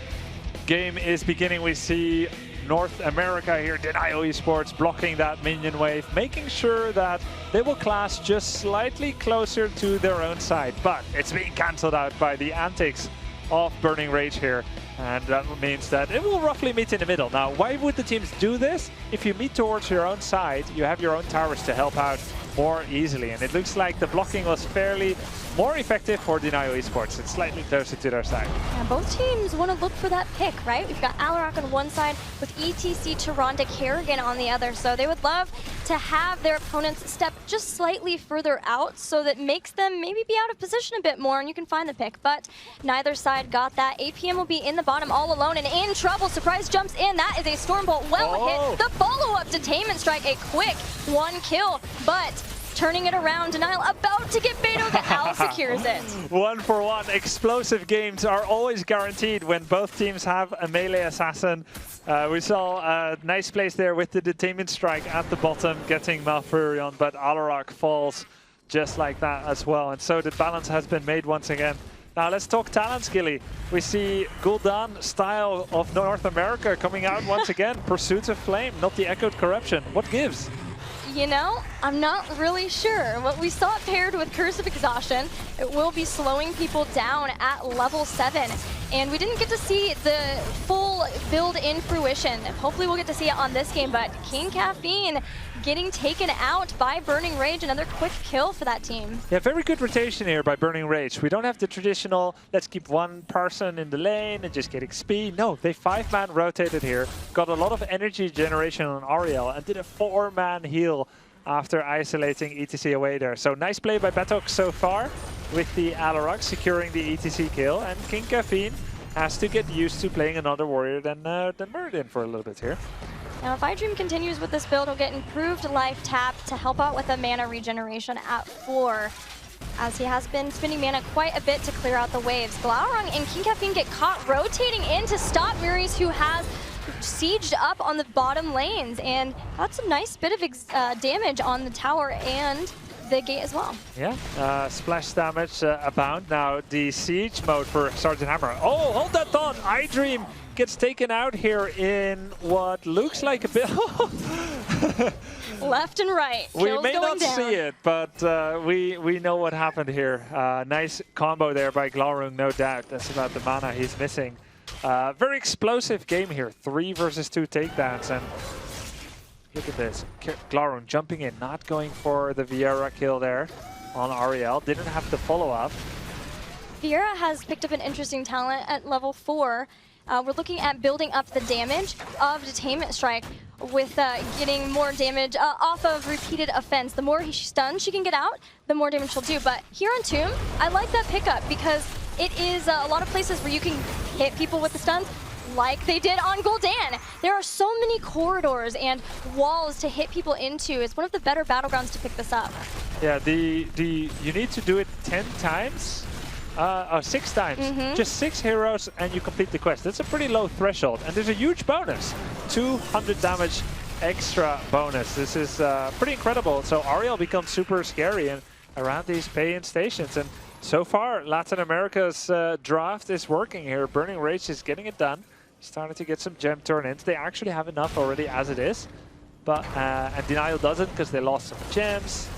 game is beginning, we see North America here, Denial Esports blocking that minion wave, making sure that they will clash just slightly closer to their own side. But it's being cancelled out by the antics of Burning Rage here. And that means that it will roughly meet in the middle. Now, why would the teams do this? If you meet towards your own side, you have your own towers to help out more easily. And it looks like the blocking was fairly more effective for Denial Esports. It's slightly closer to their side. Yeah, both teams want to look for that pick, right? We've got Alarak on one side with ETC, Tyrande, Kerrigan on the other. So they would love to have their opponents step just slightly further out, so that makes them maybe be out of position a bit more and you can find the pick. But neither side got that. APM will be in the bottom all alone and in trouble. Surprise jumps in. That is a Stormbolt hit. The follow-up Detainment Strike, a quick one kill, but turning it around, Denial about to get Beto, the Owl secures it. 1-for-1 explosive games are always guaranteed when both teams have a melee assassin. We saw a nice place there with the Detainment Strike at the bottom, getting Malfury on, but Alarak falls just like that as well. And so the balance has been made once again. Now let's talk talents, Gilly. We see Gul'dan style of North America coming out once again. Pursuits of Flame, not the Echoed Corruption. What gives? You know, I'm not really sure. What we saw it paired with Curse of Exhaustion, it will be slowing people down at level 7. And we didn't get to see the full build in fruition. Hopefully we'll get to see it on this game, but King Caffeine getting taken out by Burning Rage. Another quick kill for that team. Yeah, very good rotation here by Burning Rage. We don't have the traditional, let's keep one person in the lane and just get XP. No, they 5-man rotated here, got a lot of energy generation on Ariel, and did a 4-man heal after isolating ETC away there. So nice play by Betok so far with the Alarak securing the ETC kill, and King Caffeine has to get used to playing another warrior than Murden for a little bit here. Now, if iDream continues with this build, he'll get improved life tap to help out with the mana regeneration at 4, as he has been spending mana quite a bit to clear out the waves. Glaurung and King Caffeine get caught rotating in to stop Muris, who has sieged up on the bottom lanes, and that's a nice bit of damage on the tower and the gate as well. Yeah, splash damage abound. Now the siege mode for Sergeant Hammer. Oh, hold that thought! iDream gets taken out here in what looks like a bit... Left and right. We may not see it, but we know what happened here. Nice combo there by Glaurung, no doubt. That's about the mana he's missing. Very explosive game here. 3 versus 2 takedowns, and look at this. Glaurung jumping in, not going for the Vieira kill there on Ariel. Didn't have the follow-up. Vieira has picked up an interesting talent at level 4. We're looking at building up the damage of Detainment Strike with getting more damage off of repeated offense. The more she's stunned she can get out, the more damage she'll do. But here on Tomb, I like that pickup because it is a lot of places where you can hit people with the stuns like they did on Gul'dan. There are so many corridors and walls to hit people into. It's one of the better battlegrounds to pick this up. Yeah, you need to do it 10 times 6 times. Just 6 heroes and you complete the quest. That's a pretty low threshold. And there's a huge bonus. 200 damage extra bonus. This is pretty incredible. So Ariel becomes super scary and around these pay-in stations. And so far, Latin America's draft is working here. Burning Rage is getting it done. Starting to get some gem turn-ins. They actually have enough already as it is. But and Denial doesn't because they lost some gems.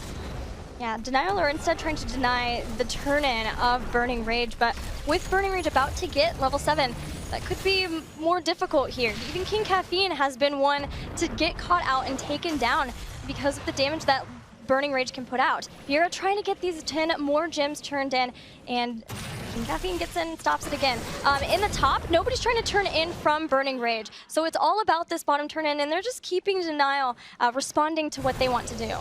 Yeah, Denial are instead trying to deny the turn-in of Burning Rage, but with Burning Rage about to get level 7, that could be more difficult here. Even King Caffeine has been one to get caught out and taken down because of the damage that Burning Rage can put out. Vera trying to get these 10 more gems turned in, and King Caffeine gets in and stops it again. In the top, nobody's trying to turn in from Burning Rage, so it's all about this bottom turn-in, and they're just keeping Denial responding to what they want to do.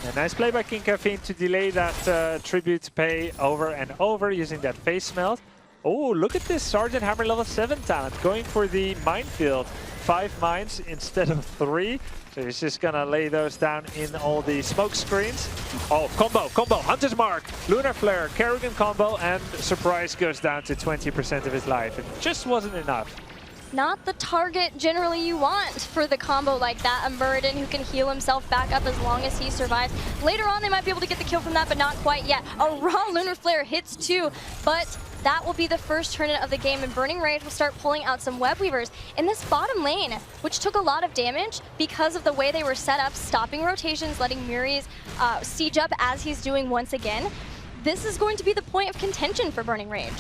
A nice play by King Caffeine to delay that tribute pay over and over using that face melt. Oh, look at this Sergeant Hammer level 7 talent going for the minefield. 5 mines instead of 3. So he's just gonna lay those down in all the smoke screens. Oh, combo, Hunter's Mark, Lunar Flare, Kerrigan combo, and Surprise goes down to 20% of his life. It just wasn't enough. Not the target generally you want for the combo like that. A Muradin who can heal himself back up as long as he survives. Later on, they might be able to get the kill from that, but not quite yet. A raw Lunar Flare hits too, but that will be the first turn-in of the game, and Burning Rage will start pulling out some Web Weavers in this bottom lane, which took a lot of damage because of the way they were set up, stopping rotations, letting Muri's siege up as he's doing once again. This is going to be the point of contention for Burning Rage.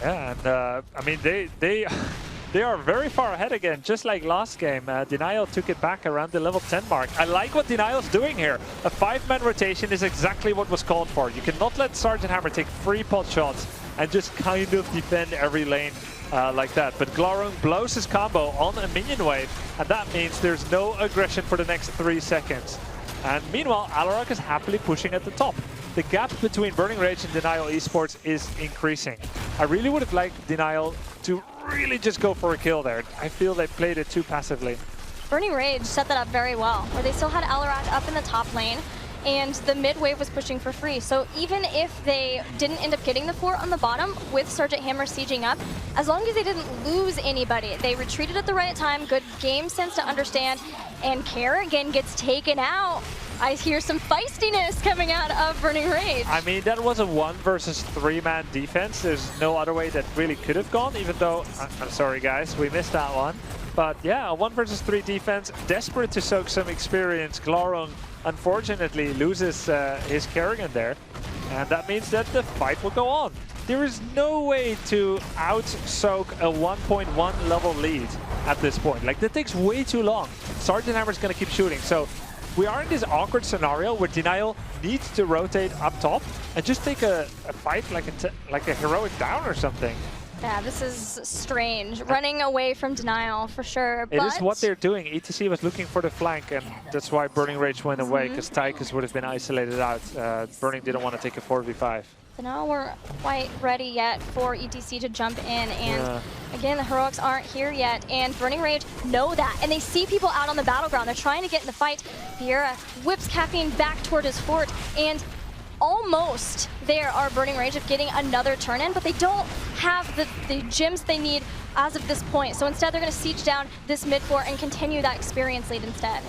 Yeah, and I mean, they are very far ahead again, just like last game. Denial took it back around the level 10 mark. I like what Denial's doing here. A 5-man rotation is exactly what was called for. You cannot let Sergeant Hammer take 3 pot shots and just kind of defend every lane like that. But Glorung blows his combo on a minion wave, and that means there's no aggression for the next 3 seconds. And meanwhile, Alarak is happily pushing at the top. The gap between Burning Rage and Denial Esports is increasing. I really would have liked Denial to really just go for a kill there. I feel they played it too passively. Burning Rage set that up very well, where they still had Alarak up in the top lane, and the mid wave was pushing for free. So even if they didn't end up getting the fort on the bottom with Sergeant Hammer sieging up, as long as they didn't lose anybody, they retreated at the right time, good game sense to understand, and Kerrigan gets taken out. I hear some feistiness coming out of Burning Rage. I mean, that was a 1 versus 3-man defense. There's no other way that really could have gone, even though, I'm sorry guys, we missed that one. But yeah, a 1 versus 3 defense, desperate to soak some experience. Glorung unfortunately loses his Kerrigan there, and that means that the fight will go on. There is no way to out-soak a 1.1 level lead at this point. Like, that takes way too long. Sergeant Hammer's gonna keep shooting, so we are in this awkward scenario where Denial needs to rotate up top and just take a fight like a heroic down or something. Yeah, this is strange. Running away from Denial for sure. It is what they're doing. ETC was looking for the flank, and that's why Burning Rage went away, because Tychus would have been isolated out. Burning didn't want to take a 4v5. Denial weren't quite ready yet for ETC to jump in, and again, the heroics aren't here yet, and Burning Rage know that, and they see people out on the battleground. They're trying to get in the fight. Vieira whips Caffeine back toward his fort, and almost there are Burning Rage of getting another turn-in, but they don't have the gems they need as of this point. So instead, they're going to siege down this mid fort and continue that experience lead instead.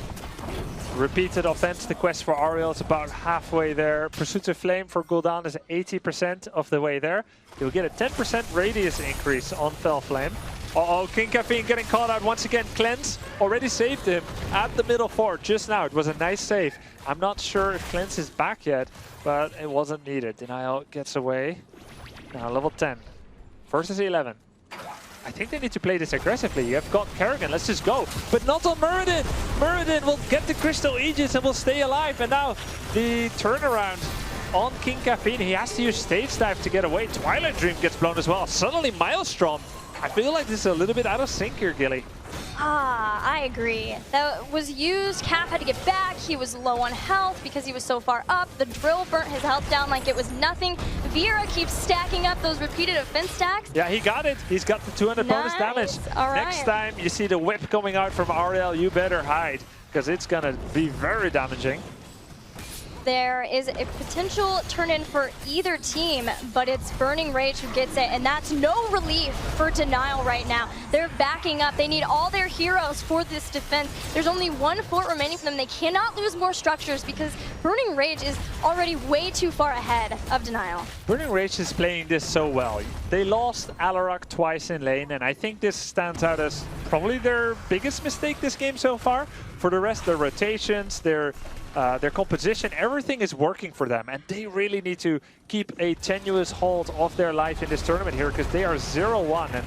Repeated offense, the quest for Ariel is about halfway there. Pursuit of Flame for Gul'dan is 80% of the way there. You'll get a 10% radius increase on Fell Flame. Uh-oh, King Caffeine getting caught out once again. Cleanse already saved him at the middle fort just now. It was a nice save. I'm not sure if Cleanse is back yet, but it wasn't needed. Denial gets away. Now level 10 versus 11. I think they need to play this aggressively. You have got Kerrigan, let's just go. But not on Muradin. Muradin will get the Crystal Aegis and will stay alive. And now the turnaround on King Caffeine. He has to use stage dive to get away. Twilight Dream gets blown as well. Suddenly Maelstrom. I feel like this is a little bit out of sync here, Gilly. I agree. That was used. Cap had to get back. He was low on health because he was so far up. The drill burnt his health down like it was nothing. Vieira keeps stacking up those repeated offense stacks. Yeah, he got it. He's got the 200 bonus damage. All right. Next time you see the whip coming out from Ariel, you better hide, because it's going to be very damaging. There is a potential turn-in for either team, but it's Burning Rage who gets it, and that's no relief for Denial right now. They're backing up. They need all their heroes for this defense. There's only one fort remaining for them. They cannot lose more structures because Burning Rage is already way too far ahead of Denial. Burning Rage is playing this so well. They lost Alarak twice in lane, and I think this stands out as probably their biggest mistake this game so far. For the rest, their rotations, their composition, everything is working for them, and they really need to keep a tenuous hold of their life in this tournament here because they are 0-1, and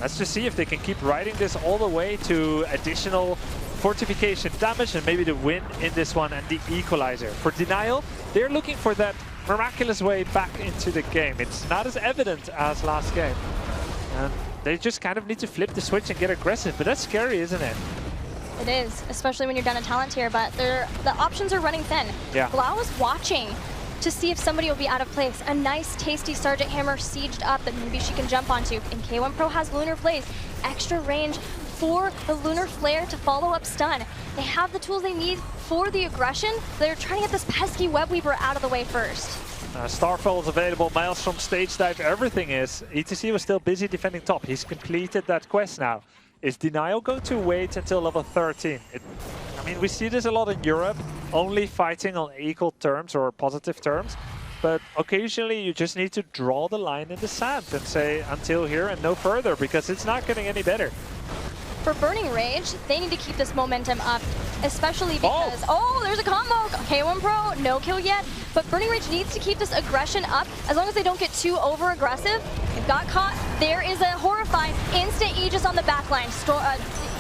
let's just see if they can keep riding this all the way to additional fortification damage and maybe the win in this one and the equalizer. For Denial, they're looking for that miraculous way back into the game. It's not as evident as last game, and they just kind of need to flip the switch and get aggressive, but that's scary, isn't it? It is, especially when you're down a talent tier, but the options are running thin. Yeah. Blau is watching to see if somebody will be out of place. A nice, tasty Sergeant Hammer sieged up that maybe she can jump onto. And K1 Pro has Lunar Blaze. Extra range for the Lunar Flare to follow up stun. They have the tools they need for the aggression. They're trying to get this pesky Web Weaver out of the way first. Starfall is available, Maelstrom, Stage Dive, everything is. ETC was still busy defending top. He's completed that quest now. Is Denial going to wait until level 13? I mean, we see this a lot in Europe, only fighting on equal terms or positive terms. But occasionally you just need to draw the line in the sand and say until here and no further, because it's not getting any better. For Burning Rage, they need to keep this momentum up, especially because, oh there's a combo! K1 Pro, no kill yet, but Burning Rage needs to keep this aggression up as long as they don't get too over-aggressive. They've got caught. There is a horrified instant Aegis on the backline.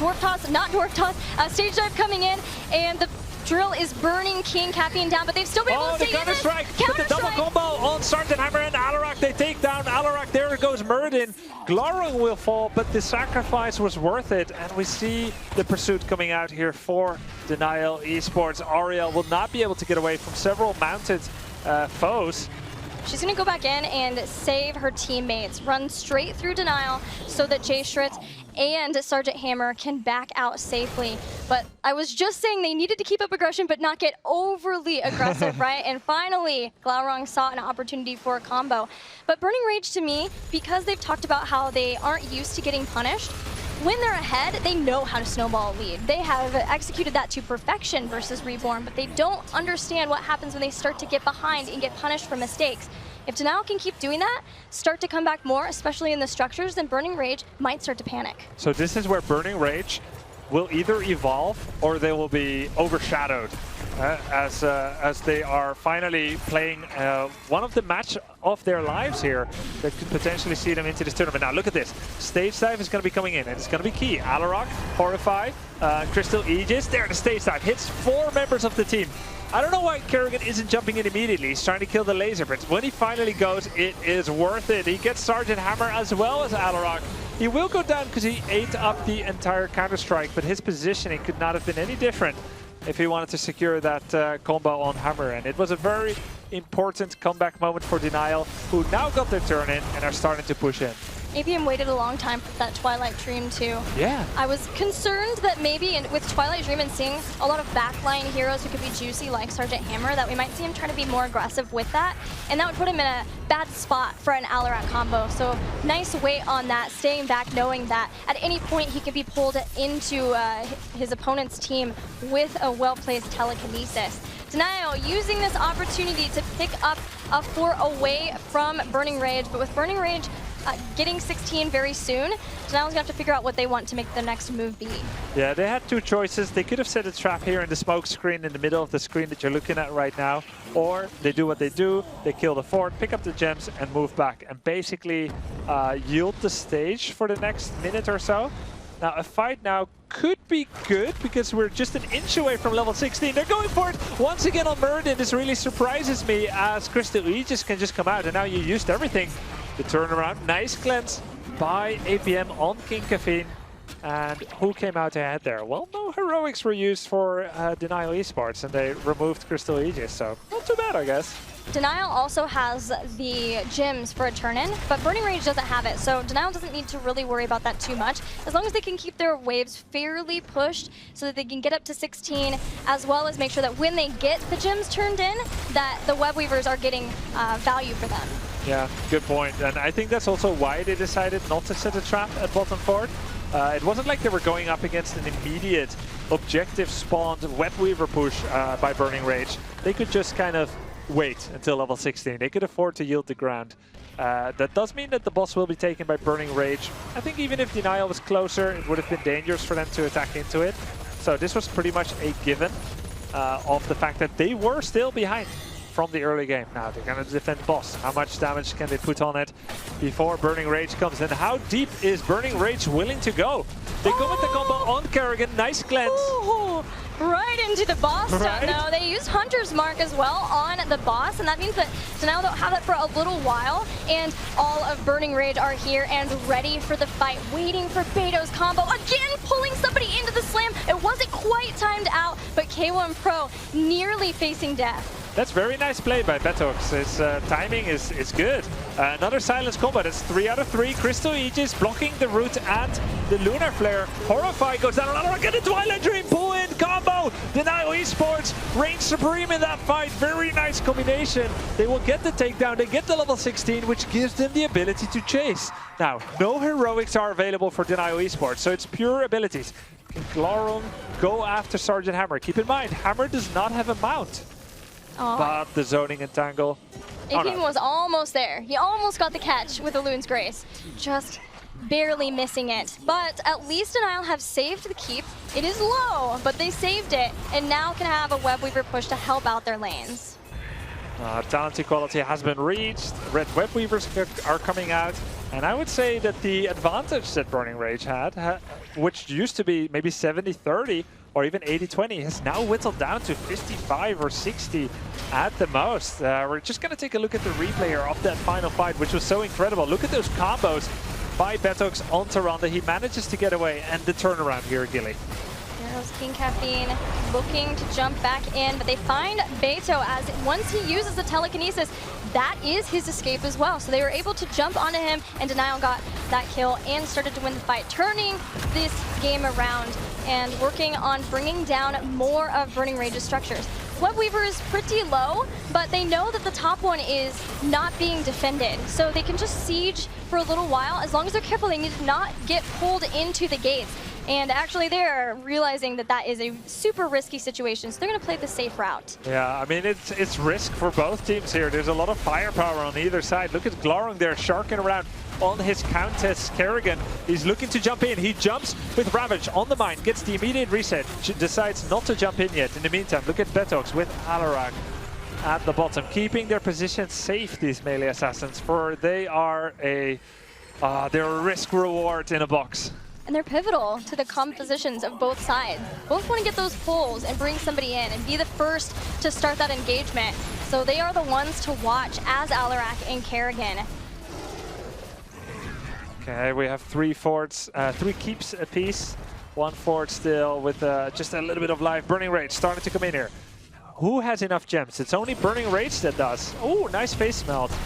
Dwarf Toss, not Dwarf Toss, Stage Dive coming in, and the Drill is burning King Caffeine down, but they've still been able to stay in this. Counter-strike! Put the double combo on Sergeant Hammer and Alarak. They take down Alarak. There goes Murdin. Glorung will fall, but the sacrifice was worth it. And we see the pursuit coming out here for Denial Esports. Ariel will not be able to get away from several mounted foes. She's going to go back in and save her teammates, run straight through Denial so that Jay Schritz and Sergeant Hammer can back out safely. But I was just saying they needed to keep up aggression but not get overly aggressive, right? And finally, Glaurung saw an opportunity for a combo. But Burning Rage to me, because they've talked about how they aren't used to getting punished, when they're ahead, they know how to snowball a lead. They have executed that to perfection versus Reborn, but they don't understand what happens when they start to get behind and get punished for mistakes. If Denial can keep doing that, start to come back more, especially in the structures, then Burning Rage might start to panic. So this is where Burning Rage will either evolve or they will be overshadowed as they are finally playing one of the match of their lives here that could potentially see them into this tournament. Now look at this. Stage Dive is going to be coming in and it's going to be key. Alarak, Horrify, Crystal Aegis. There, the Stage Dive hits 4 members of the team. I don't know why Kerrigan isn't jumping in immediately. He's trying to kill the laser, but when he finally goes, it is worth it. He gets Sergeant Hammer as well as Alarak. He will go down because he ate up the entire Counter-Strike, but his positioning could not have been any different if he wanted to secure that combo on Hammer. And it was a very important comeback moment for Denial, who now got their turn in and are starting to push in. APM waited a long time for that Twilight Dream too. Yeah. I was concerned that maybe with Twilight Dream and seeing a lot of backline heroes who could be juicy like Sergeant Hammer, that we might see him trying to be more aggressive with that. And that would put him in a bad spot for an Alarak combo. So nice weight on that, staying back, knowing that at any point he could be pulled into his opponent's team with a well-placed telekinesis. Denial using this opportunity to pick up a fort away from Burning Rage, but with Burning Rage getting 16 very soon, Denial's gonna have to figure out what they want to make the next move be. Yeah, they had 2 choices. They could have set a trap here in the smoke screen in the middle of the screen that you're looking at right now, or they do what they do, they kill the fort, pick up the gems and move back and basically yield the stage for the next minute or so. Now a fight now could be good because we're just an inch away from level 16. They're going for it once again on Murden. This really surprises me as Crystal Aegis can just come out and now you used everything. The turnaround, nice cleanse by APM on King Caffeine. And who came out ahead there? Well, no heroics were used for Denial Esports and they removed Crystal Aegis, so not too bad, I guess. Denial also has the gyms for a turn-in, but Burning Rage doesn't have it, so Denial doesn't need to really worry about that too much, as long as they can keep their waves fairly pushed so that they can get up to 16, as well as make sure that when they get the gyms turned in, that the web weavers are getting value for them. Yeah, good point. And I think that's also why they decided not to set a trap at bottom fort. It wasn't like they were going up against an immediate objective spawned web weaver push by Burning Rage. They could just kind of wait until level 16. They could afford to yield the ground. That does mean that the boss will be taken by Burning Rage. I think even if Denial was closer, it would have been dangerous for them to attack into it. So this was pretty much a given of the fact that they were still behind from the early game. Now they're going to defend boss. How much damage can they put on it before Burning Rage comes in? How deep is Burning Rage willing to go? They go with the combo on Kerrigan. Nice cleanse. Ooh, right into the boss stun, though. They used Hunter's Mark as well on the boss, and that means that Denial don't have that for a little while, and all of Burning Rage are here and ready for the fight, waiting for Beto's combo. Again, pulling somebody into the slam. It wasn't quite timed out, but K1 Pro nearly facing death. That's very nice play by Betox. His timing is good. Another silence combo. That's 3 out of 3. Crystal Aegis blocking the root and the Lunar Flare. Horrify goes down. Get the Twilight Dream pull-in combo. Denial ESports reigns supreme in that fight. Very nice combination. They will get the takedown. They get the level 16, which gives them the ability to chase. Now, no heroics are available for Denial ESports, so it's pure abilities. Can Glaron go after Sergeant Hammer? Keep in mind, Hammer does not have a mount. But the zoning entangle. Akeem was almost there. He almost got the catch with the Loon's Grace. Just barely missing it. But at least Denial have saved the keep. It is low, but they saved it, and now can have a web weaver push to help out their lanes. Talent equality has been reached. Red web weavers are coming out. And I would say that the advantage that Burning Rage had, which used to be maybe 70-30, or even 80-20, has now whittled down to 55 or 60 at the most. We're just going to take a look at the replay here of that final fight, which was so incredible. Look at those combos by Betox on Tyrande. He manages to get away, and the turnaround here, Gilly. There's King Caffeine looking to jump back in, but they find Beto as once he uses the telekinesis, that is his escape as well. So they were able to jump onto him, and Denial got that kill and started to win the fight, turning this game around and working on bringing down more of Burning Rage's structures. Web Weaver is pretty low, but they know that the top one is not being defended. So they can just siege for a little while. As long as they're careful, they need to not get pulled into the gates. And actually, they're realizing that that is a super risky situation, so they're going to play the safe route. Yeah, I mean, it's risk for both teams here. There's a lot of firepower on either side. Look at Glorung there, sharking around on his Countess Kerrigan. He's looking to jump in. He jumps with Ravage on the mine, gets the immediate reset, decides not to jump in yet. In the meantime, look at Betox with Alarak at the bottom, keeping their position safe, these melee assassins, for they are they're a risk reward in a box. And they're pivotal to the compositions of both sides. Both want to get those pulls and bring somebody in and be the first to start that engagement. So they are the ones to watch as Alarak and Kerrigan. Okay, we have 3 forts, 3 keeps apiece. 1 fort still with just a little bit of life. Burning Rage starting to come in here. Who has enough gems? It's only Burning Rage that does. Oh, nice face melt.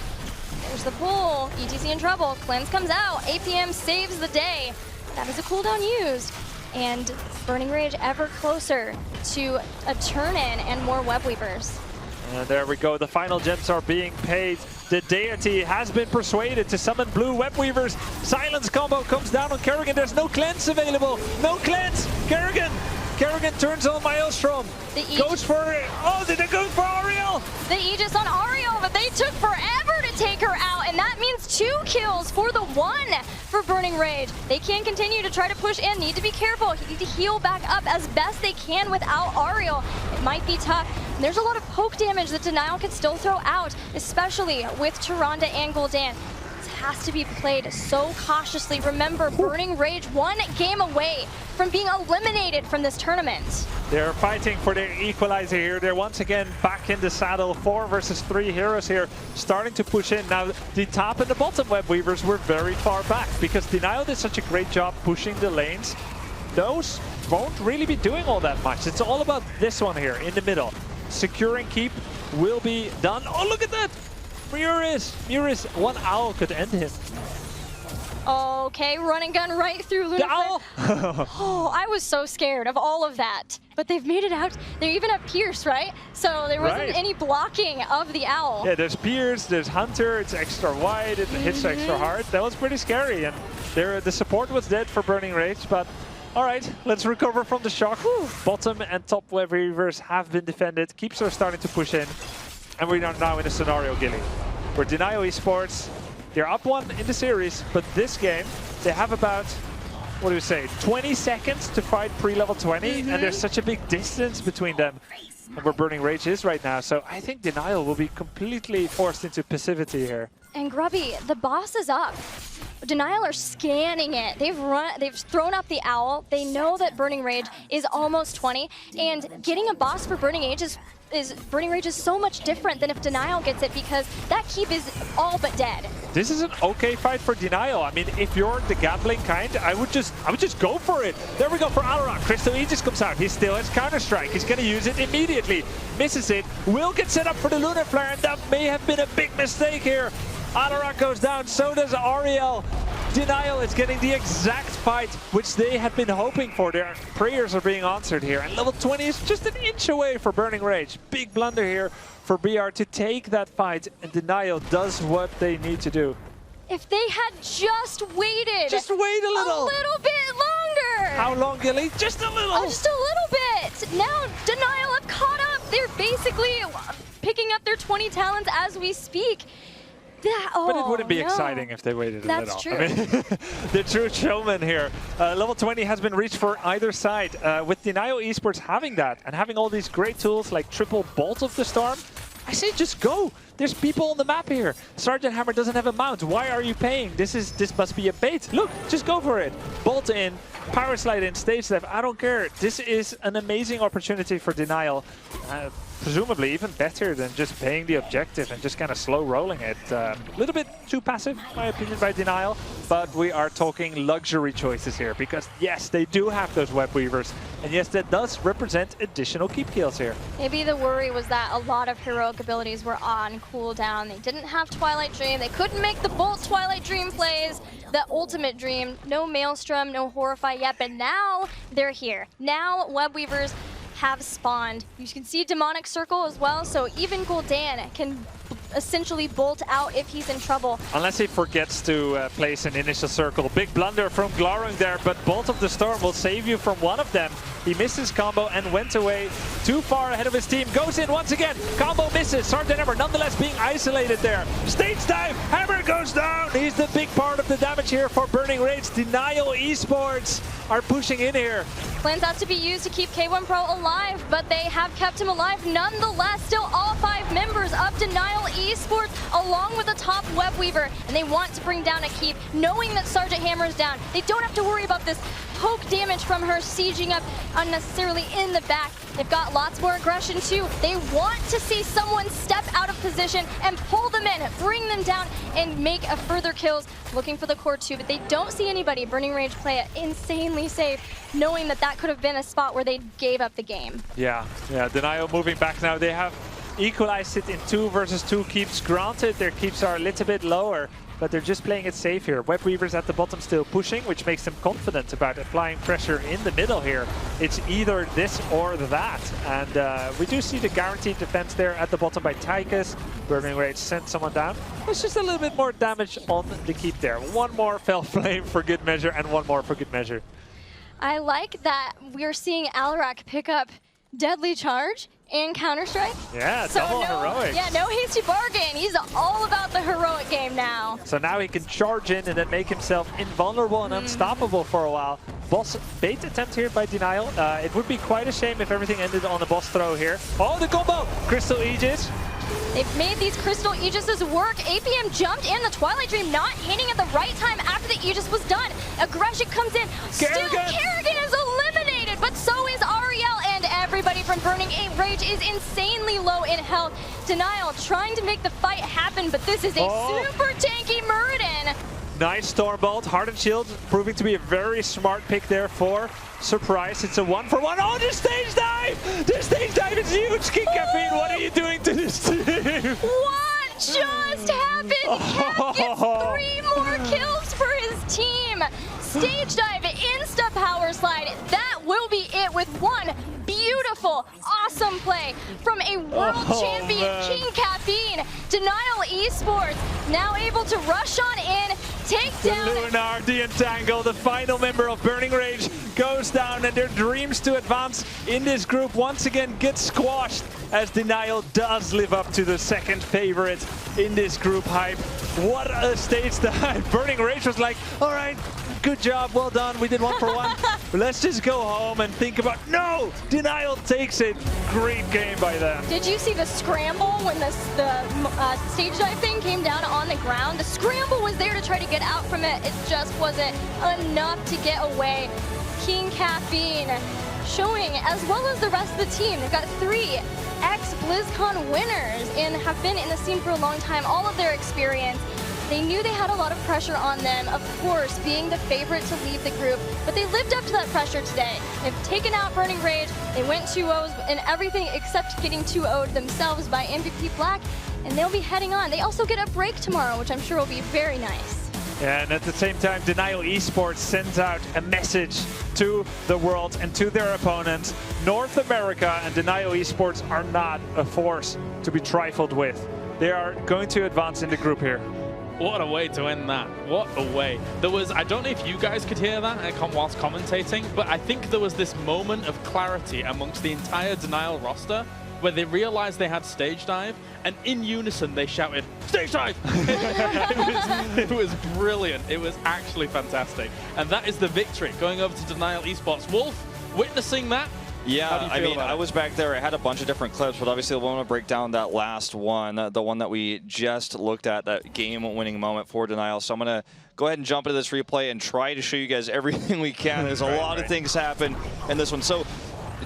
There's the pull. ETC in trouble. Cleanse comes out. APM saves the day. That is a cooldown used, and Burning Rage ever closer to a turn-in and more web weavers. And there we go, the final gems are being paid. The deity has been persuaded to summon blue web weavers. Silence combo comes down on Kerrigan. There's no cleanse available. No cleanse. Kerrigan turns on Maelstrom. Goes for it. Oh, did they go for Ariel? The Aegis on Ariel, but they took forever to take her out, and that means 2 kills for the 1 for Burning Rage. They can continue to try to push in. Need to be careful. Need to heal back up as best they can without Ariel. It might be tough. And there's a lot of poke damage that Denial can still throw out, especially with Tyrande and Gul'dan. Has to be played so cautiously. Remember, Burning Rage 1 game away from being eliminated from this tournament. They're fighting for their equalizer here. They're once again back in the saddle. 4 versus 3 heroes here, starting to push in. Now, the top and the bottom web weavers were very far back because Denial did such a great job pushing the lanes. Those won't really be doing all that much. It's all about this one here in the middle. Securing keep, will be done. Oh, look at that! Muris, one owl could end him. Okay, run and gun right through Luna. The owl! Oh, I was so scared of all of that. But they've made it out. They even have Pierce, right? So there wasn't any blocking of the owl. Yeah, there's Pierce, there's Hunter, it's extra wide, it hits extra hard. That was pretty scary, and the support was dead for Burning Rage, but all right, let's recover from the shock. Bottom and top web weavers have been defended. Keeps are starting to push in, and we are now in a scenario, Gilly, where Denial Esports, they're up 1 in the series, but this game, they have about, 20 seconds to fight pre-level 20, and there's such a big distance between them and where Burning Rage is right now. So I think Denial will be completely forced into passivity here. And Grubby, the boss is up. Denial are scanning it. They've thrown up the owl. They know that Burning Rage is almost 20, and getting a boss for Burning Rage is so much different than if Denial gets it, because that keep is all but dead. This is an okay fight for Denial. I mean, if you're the gambling kind, I would just go for it. There we go for Alarak. Crystal Aegis comes out. He still has Counter-Strike. He's going to use it immediately. Misses it. Will get set up for the Lunar Flare, and that may have been a big mistake here. Alarak goes down, so does Ariel. Denial is getting the exact fight which they had been hoping for. Their prayers are being answered here, and level 20 is just an inch away for Burning Rage. Big blunder here for BR to take that fight, and Denial does what they need to do. If they had just waited. Just wait a little. A little bit longer. How long, Gilly? Just a little. Oh, just a little bit. Now Denial have caught up. They're basically picking up their 20 talents as we speak. But it wouldn't be exciting if they waited a little. That's true. I mean, the true showman here. Level 20 has been reached for either side. With Denial Esports having that and having all these great tools like triple Bolt of the Storm, I say just go. There's people on the map here. Sergeant Hammer doesn't have a mount. Why are you paying? This must be a bait. Look, just go for it. Bolt in, power slide in, stage step. I don't care. This is an amazing opportunity for Denial. Presumably even better than just paying the objective and just kind of slow rolling it. A little bit too passive, in my opinion, by Denial, but we are talking luxury choices here, because yes, they do have those web weavers, and yes, that does represent additional keep kills here. Maybe the worry was that a lot of heroic abilities were on cooldown. They didn't have Twilight Dream, they couldn't make the Bolt Twilight Dream plays, the Ultimate Dream, no Maelstrom, no Horrify yet, but now they're here. Now web weavers have spawned. You can see Demonic Circle as well, so even Gul'dan can essentially bolt out if he's in trouble. Unless he forgets to place an initial circle. Big blunder from Glorung there, but Bolt of the Storm will save you from one of them. He missed his combo and went away too far ahead of his team. Goes in once again. Combo misses. Sergeant Hammer nonetheless being isolated there. Stage dive. Hammer goes down. He's the big part of the damage here for Burning Rage. Denial Esports are pushing in here. Plans out to be used to keep K1 Pro alive, but they have kept him alive nonetheless. Still all 5 members of Denial Esports along with the top web weaver, and they want to bring down a keep, knowing that Sergeant Hammer is down. They don't have to worry about this poke damage from her sieging up unnecessarily in the back. They've got lots more aggression too. They want to see someone step out of position and pull them in, bring them down, and make a further kills, looking for the core 2, but they don't see anybody. Burning Rage play it insanely safe, knowing that that could have been a spot where they gave up the game. Yeah, Denial moving back now. They have equalized it in 2 versus 2 keeps. Granted, their keeps are a little bit lower, but they're just playing it safe here. Web Weavers at the bottom still pushing, which makes them confident about applying pressure in the middle here. It's either this or that. And we do see the guaranteed defense there at the bottom by Tychus. Burning Rage sent someone down. It's just a little bit more damage on the keep there. One more Fell Flame for good measure, and one more for good measure. I like that we're seeing Alarak pick up Deadly Charge and Counter-Strike. Yeah, so double heroic. Yeah, no hasty bargain. He's all about the heroic game now. So now he can charge in and then make himself invulnerable and unstoppable for a while. Boss bait attempt here by Denial. It would be quite a shame if everything ended on a boss throw here. Oh, the combo! Crystal Aegis. They've made these Crystal Aegises work. APM jumped in, the Twilight Dream not hitting at the right time after the Aegis was done. Aggression comes in. Still, Kerrigan is eliminated, but so is Ariel, and everybody from Burning Rage is insanely low in health. Denial trying to make the fight happen, but this is a super tanky Muradin. Nice Stormbolt. Hardened Shield proving to be a very smart pick there for Surprise. It's a 1-for-1. Oh, the stage dive! The stage dive is huge! King Caffeine, what are you doing to this team? What just happened? Cat gets 3 more kills for his team. Stage dive, insta power slide. That will be it with one beautiful, awesome play from a world champion, man. King Caffeine. Denial Esports now able to rush on in, take down. Lunar, the Entangle, the final member of Burning Rage, goes down, and their dreams to advance in this group once again get squashed as Denial does live up to the second favorite in this group hype. What a stage dive. Burning Rage was like, all right, good job, well done, we did 1-for-1. Let's just go home and think about, no! Denial takes it. Great game by them. Did you see the scramble when the stage dive thing came down on the ground? The scramble was there to try to get out from it. It just wasn't enough to get away. King Caffeine showing, as well as the rest of the team, they've got 3 ex-BlizzCon winners and have been in the scene for a long time, all of their experience. They knew they had a lot of pressure on them, of course, being the favorite to leave the group, but they lived up to that pressure today. They've taken out Burning Rage, they went 2-0s in everything except getting 2-0'd themselves by MVP Black, and they'll be heading on. They also get a break tomorrow, which I'm sure will be very nice. Yeah, and at the same time, Denial Esports sends out a message to the world and to their opponents. North America and Denial Esports are not a force to be trifled with. They are going to advance in the group here. What a way to end that. What a way. There was, I don't know if you guys could hear that whilst commentating, but I think there was this moment of clarity amongst the entire Denial roster where they realized they had stage dive, and in unison they shouted, stage dive! it was brilliant. It was actually fantastic. And that is the victory, going over to Denial Esports. Wolf, witnessing that, yeah, I mean, I was back there. I had a bunch of different clips, but obviously I want to break down that last one, the one that we just looked at, that game-winning moment for Denial. So I'm going to go ahead and jump into this replay and try to show you guys everything we can. There's a lot of things happen in this one. So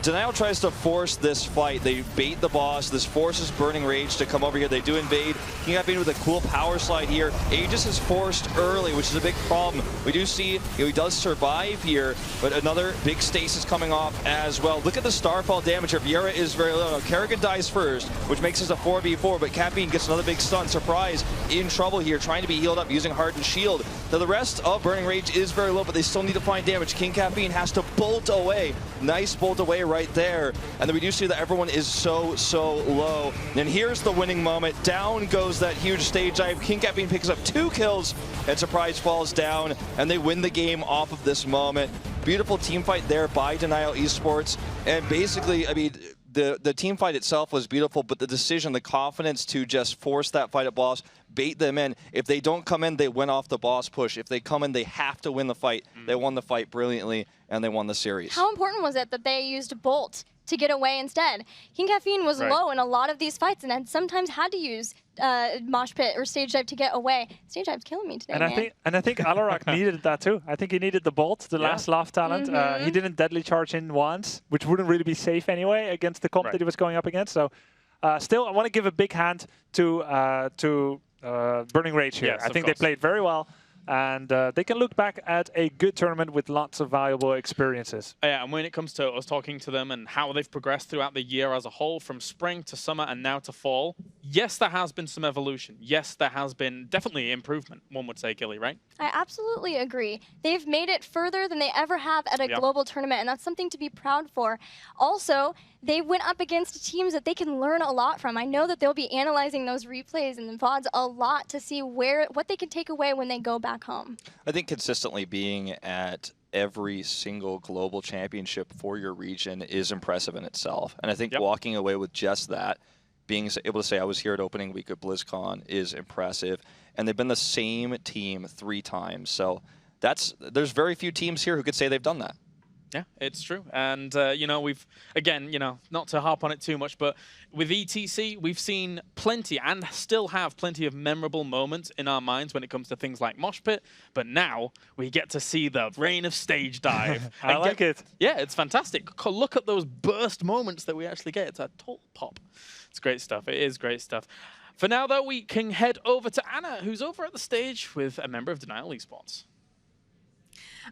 Denial tries to force this fight. They bait the boss. This forces Burning Rage to come over here. They do invade. King Caffeine with a cool power slide here. Aegis is forced early, which is a big problem. We do see he does survive here, but another big stasis coming off as well. Look at the Starfall damage here. Viera is very low. Kerrigan dies first, which makes this a 4v4, but Caffeine gets another big stun. Surprise in trouble here, trying to be healed up using Hardened Shield. Now the rest of Burning Rage is very low, but they still need to find damage. King Caffeine has to bolt away. Nice bolt away right there. And then we do see that everyone is so low. And here's the winning moment. Down goes that huge stage dive. King Caffeine picks up 2 kills, and Surprise falls down, and they win the game off of this moment. Beautiful team fight there by Denial Esports. And basically, I mean, the team fight itself was beautiful, but the decision, the confidence to just force that fight at boss, bait them in. If they don't come in, they win off the boss push. If they come in, they have to win the fight. They won the fight brilliantly, and they won the series. How important was it that they used Bolt to get away instead? King Caffeine was low in a lot of these fights and had sometimes had to use Mosh Pit or Stage Dive to get away. Stage Dive's killing me today, and I think Alarak needed that too. I think he needed the Bolt, the last Laugh talent. He didn't deadly charge in once, which wouldn't really be safe anyway against the comp that he was going up against. So still, I want to give a big hand to Burning Rage here. Yes, I think they played very well. And they can look back at a good tournament with lots of valuable experiences. Yeah, and when it comes to us talking to them and how they've progressed throughout the year as a whole, from spring to summer and now to fall, yes, there has been some evolution. Yes, there has been definitely improvement, one would say, Gilly, right? I absolutely agree. They've made it further than they ever have at a global tournament, and that's something to be proud for. Also, they went up against teams that they can learn a lot from. I know that they'll be analyzing those replays and the VODs a lot to see what they can take away when they go back home. I think consistently being at every single global championship for your region is impressive in itself. And I think walking away with just that, being able to say I was here at opening week at BlizzCon is impressive. And they've been the same team 3 times. So there's very few teams here who could say they've done that. Yeah, it's true. And, you know, we've, again, you know, not to harp on it too much, but with ETC, we've seen plenty and still have plenty of memorable moments in our minds when it comes to things like Mosh Pit. But now we get to see the reign of stage dive. I like it. Yeah, it's fantastic. Look at those burst moments that we actually get. It's a total pop. It's great stuff. It is great stuff. For now, though, we can head over to Anna, who's over at the stage with a member of Denial Esports.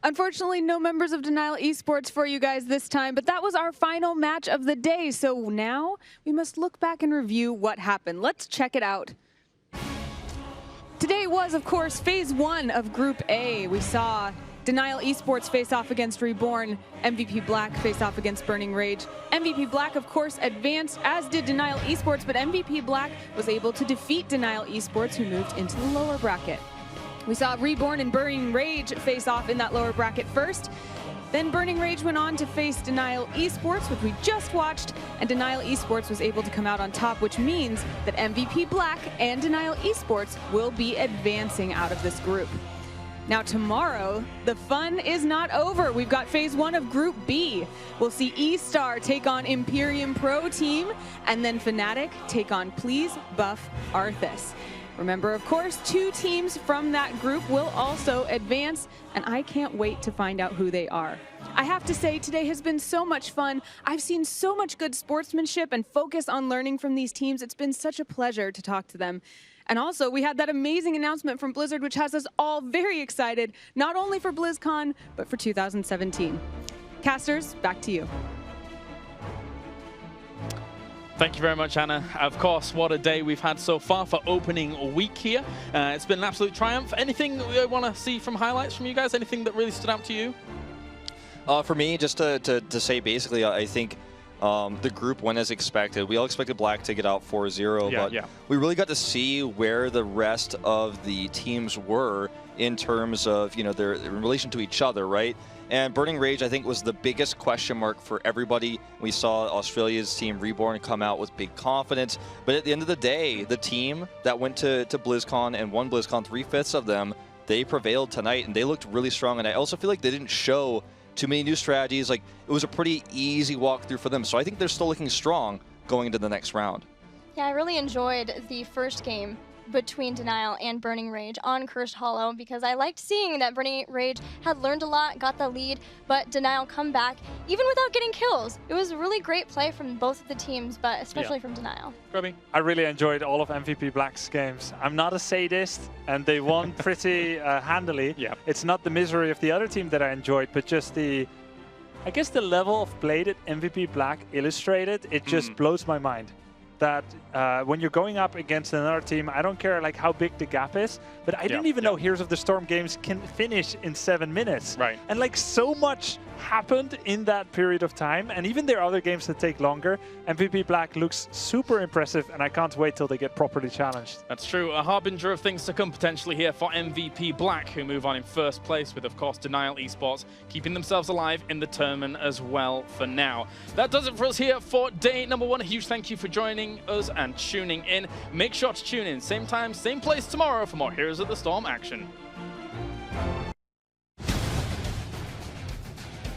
Unfortunately, no members of Denial Esports for you guys this time, but that was our final match of the day. So now we must look back and review what happened. Let's check it out. Today was, of course, phase 1 of Group A. We saw Denial Esports face off against Reborn, MVP Black face off against Burning Rage. MVP Black, of course, advanced, as did Denial Esports, but MVP Black was able to defeat Denial Esports, who moved into the lower bracket. We saw Reborn and Burning Rage face off in that lower bracket first. Then Burning Rage went on to face Denial Esports, which we just watched, and Denial Esports was able to come out on top, which means that MVP Black and Denial Esports will be advancing out of this group. Now tomorrow, the fun is not over. We've got phase 1 of Group B. We'll see E-Star take on Imperium Pro Team, and then Fnatic take on Please Buff Arthas. Remember, of course, 2 teams from that group will also advance, and I can't wait to find out who they are. I have to say, today has been so much fun. I've seen so much good sportsmanship and focus on learning from these teams. It's been such a pleasure to talk to them. And also, we had that amazing announcement from Blizzard, which has us all very excited, not only for BlizzCon, but for 2017. Casters, back to you. Thank you very much, Anna. Of course, what a day we've had so far for opening week here. It's been an absolute triumph. Anything you want to see from highlights from you guys? Anything that really stood out to you? For me, just to say, basically, I think the group went as expected. We all expected Black to get out 4-0, but we really got to see where the rest of the teams were in terms of, you know, their in relation to each other, right? And Burning Rage, I think, was the biggest question mark for everybody. We saw Australia's team Reborn come out with big confidence, but at the end of the day, the team that went to BlizzCon and won BlizzCon, 3/5 of them, they prevailed tonight, and they looked really strong. And I also feel like they didn't show too many new strategies. Like, it was a pretty easy walkthrough for them. So I think they're still looking strong going into the next round. Yeah, I really enjoyed the first game between Denial and Burning Rage on Cursed Hollow, because I liked seeing that Burning Rage had learned a lot, got the lead, but Denial come back even without getting kills. It was a really great play from both of the teams, but especially from Denial. Robbie? I really enjoyed all of MVP Black's games. I'm not a sadist, and they won pretty handily. Yeah. It's not the misery of the other team that I enjoyed, but just the, I guess, the level of play that MVP Black illustrated, it just blows my mind. That when you're going up against another team, I don't care like how big the gap is, but I didn't even know Heroes of the Storm games can finish in 7 minutes. Right. And like so much happened in that period of time, and even there are other games that take longer. MVP Black looks super impressive, and I can't wait till they get properly challenged. That's true. A harbinger of things to come potentially here for MVP Black, who move on in first place with, of course, Denial Esports, keeping themselves alive in the tournament as well for now. That does it for us here for day number 1. A huge thank you for joining us and tuning in. Make sure to tune in same time, same place tomorrow for more Heroes of the Storm action.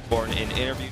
For an interview.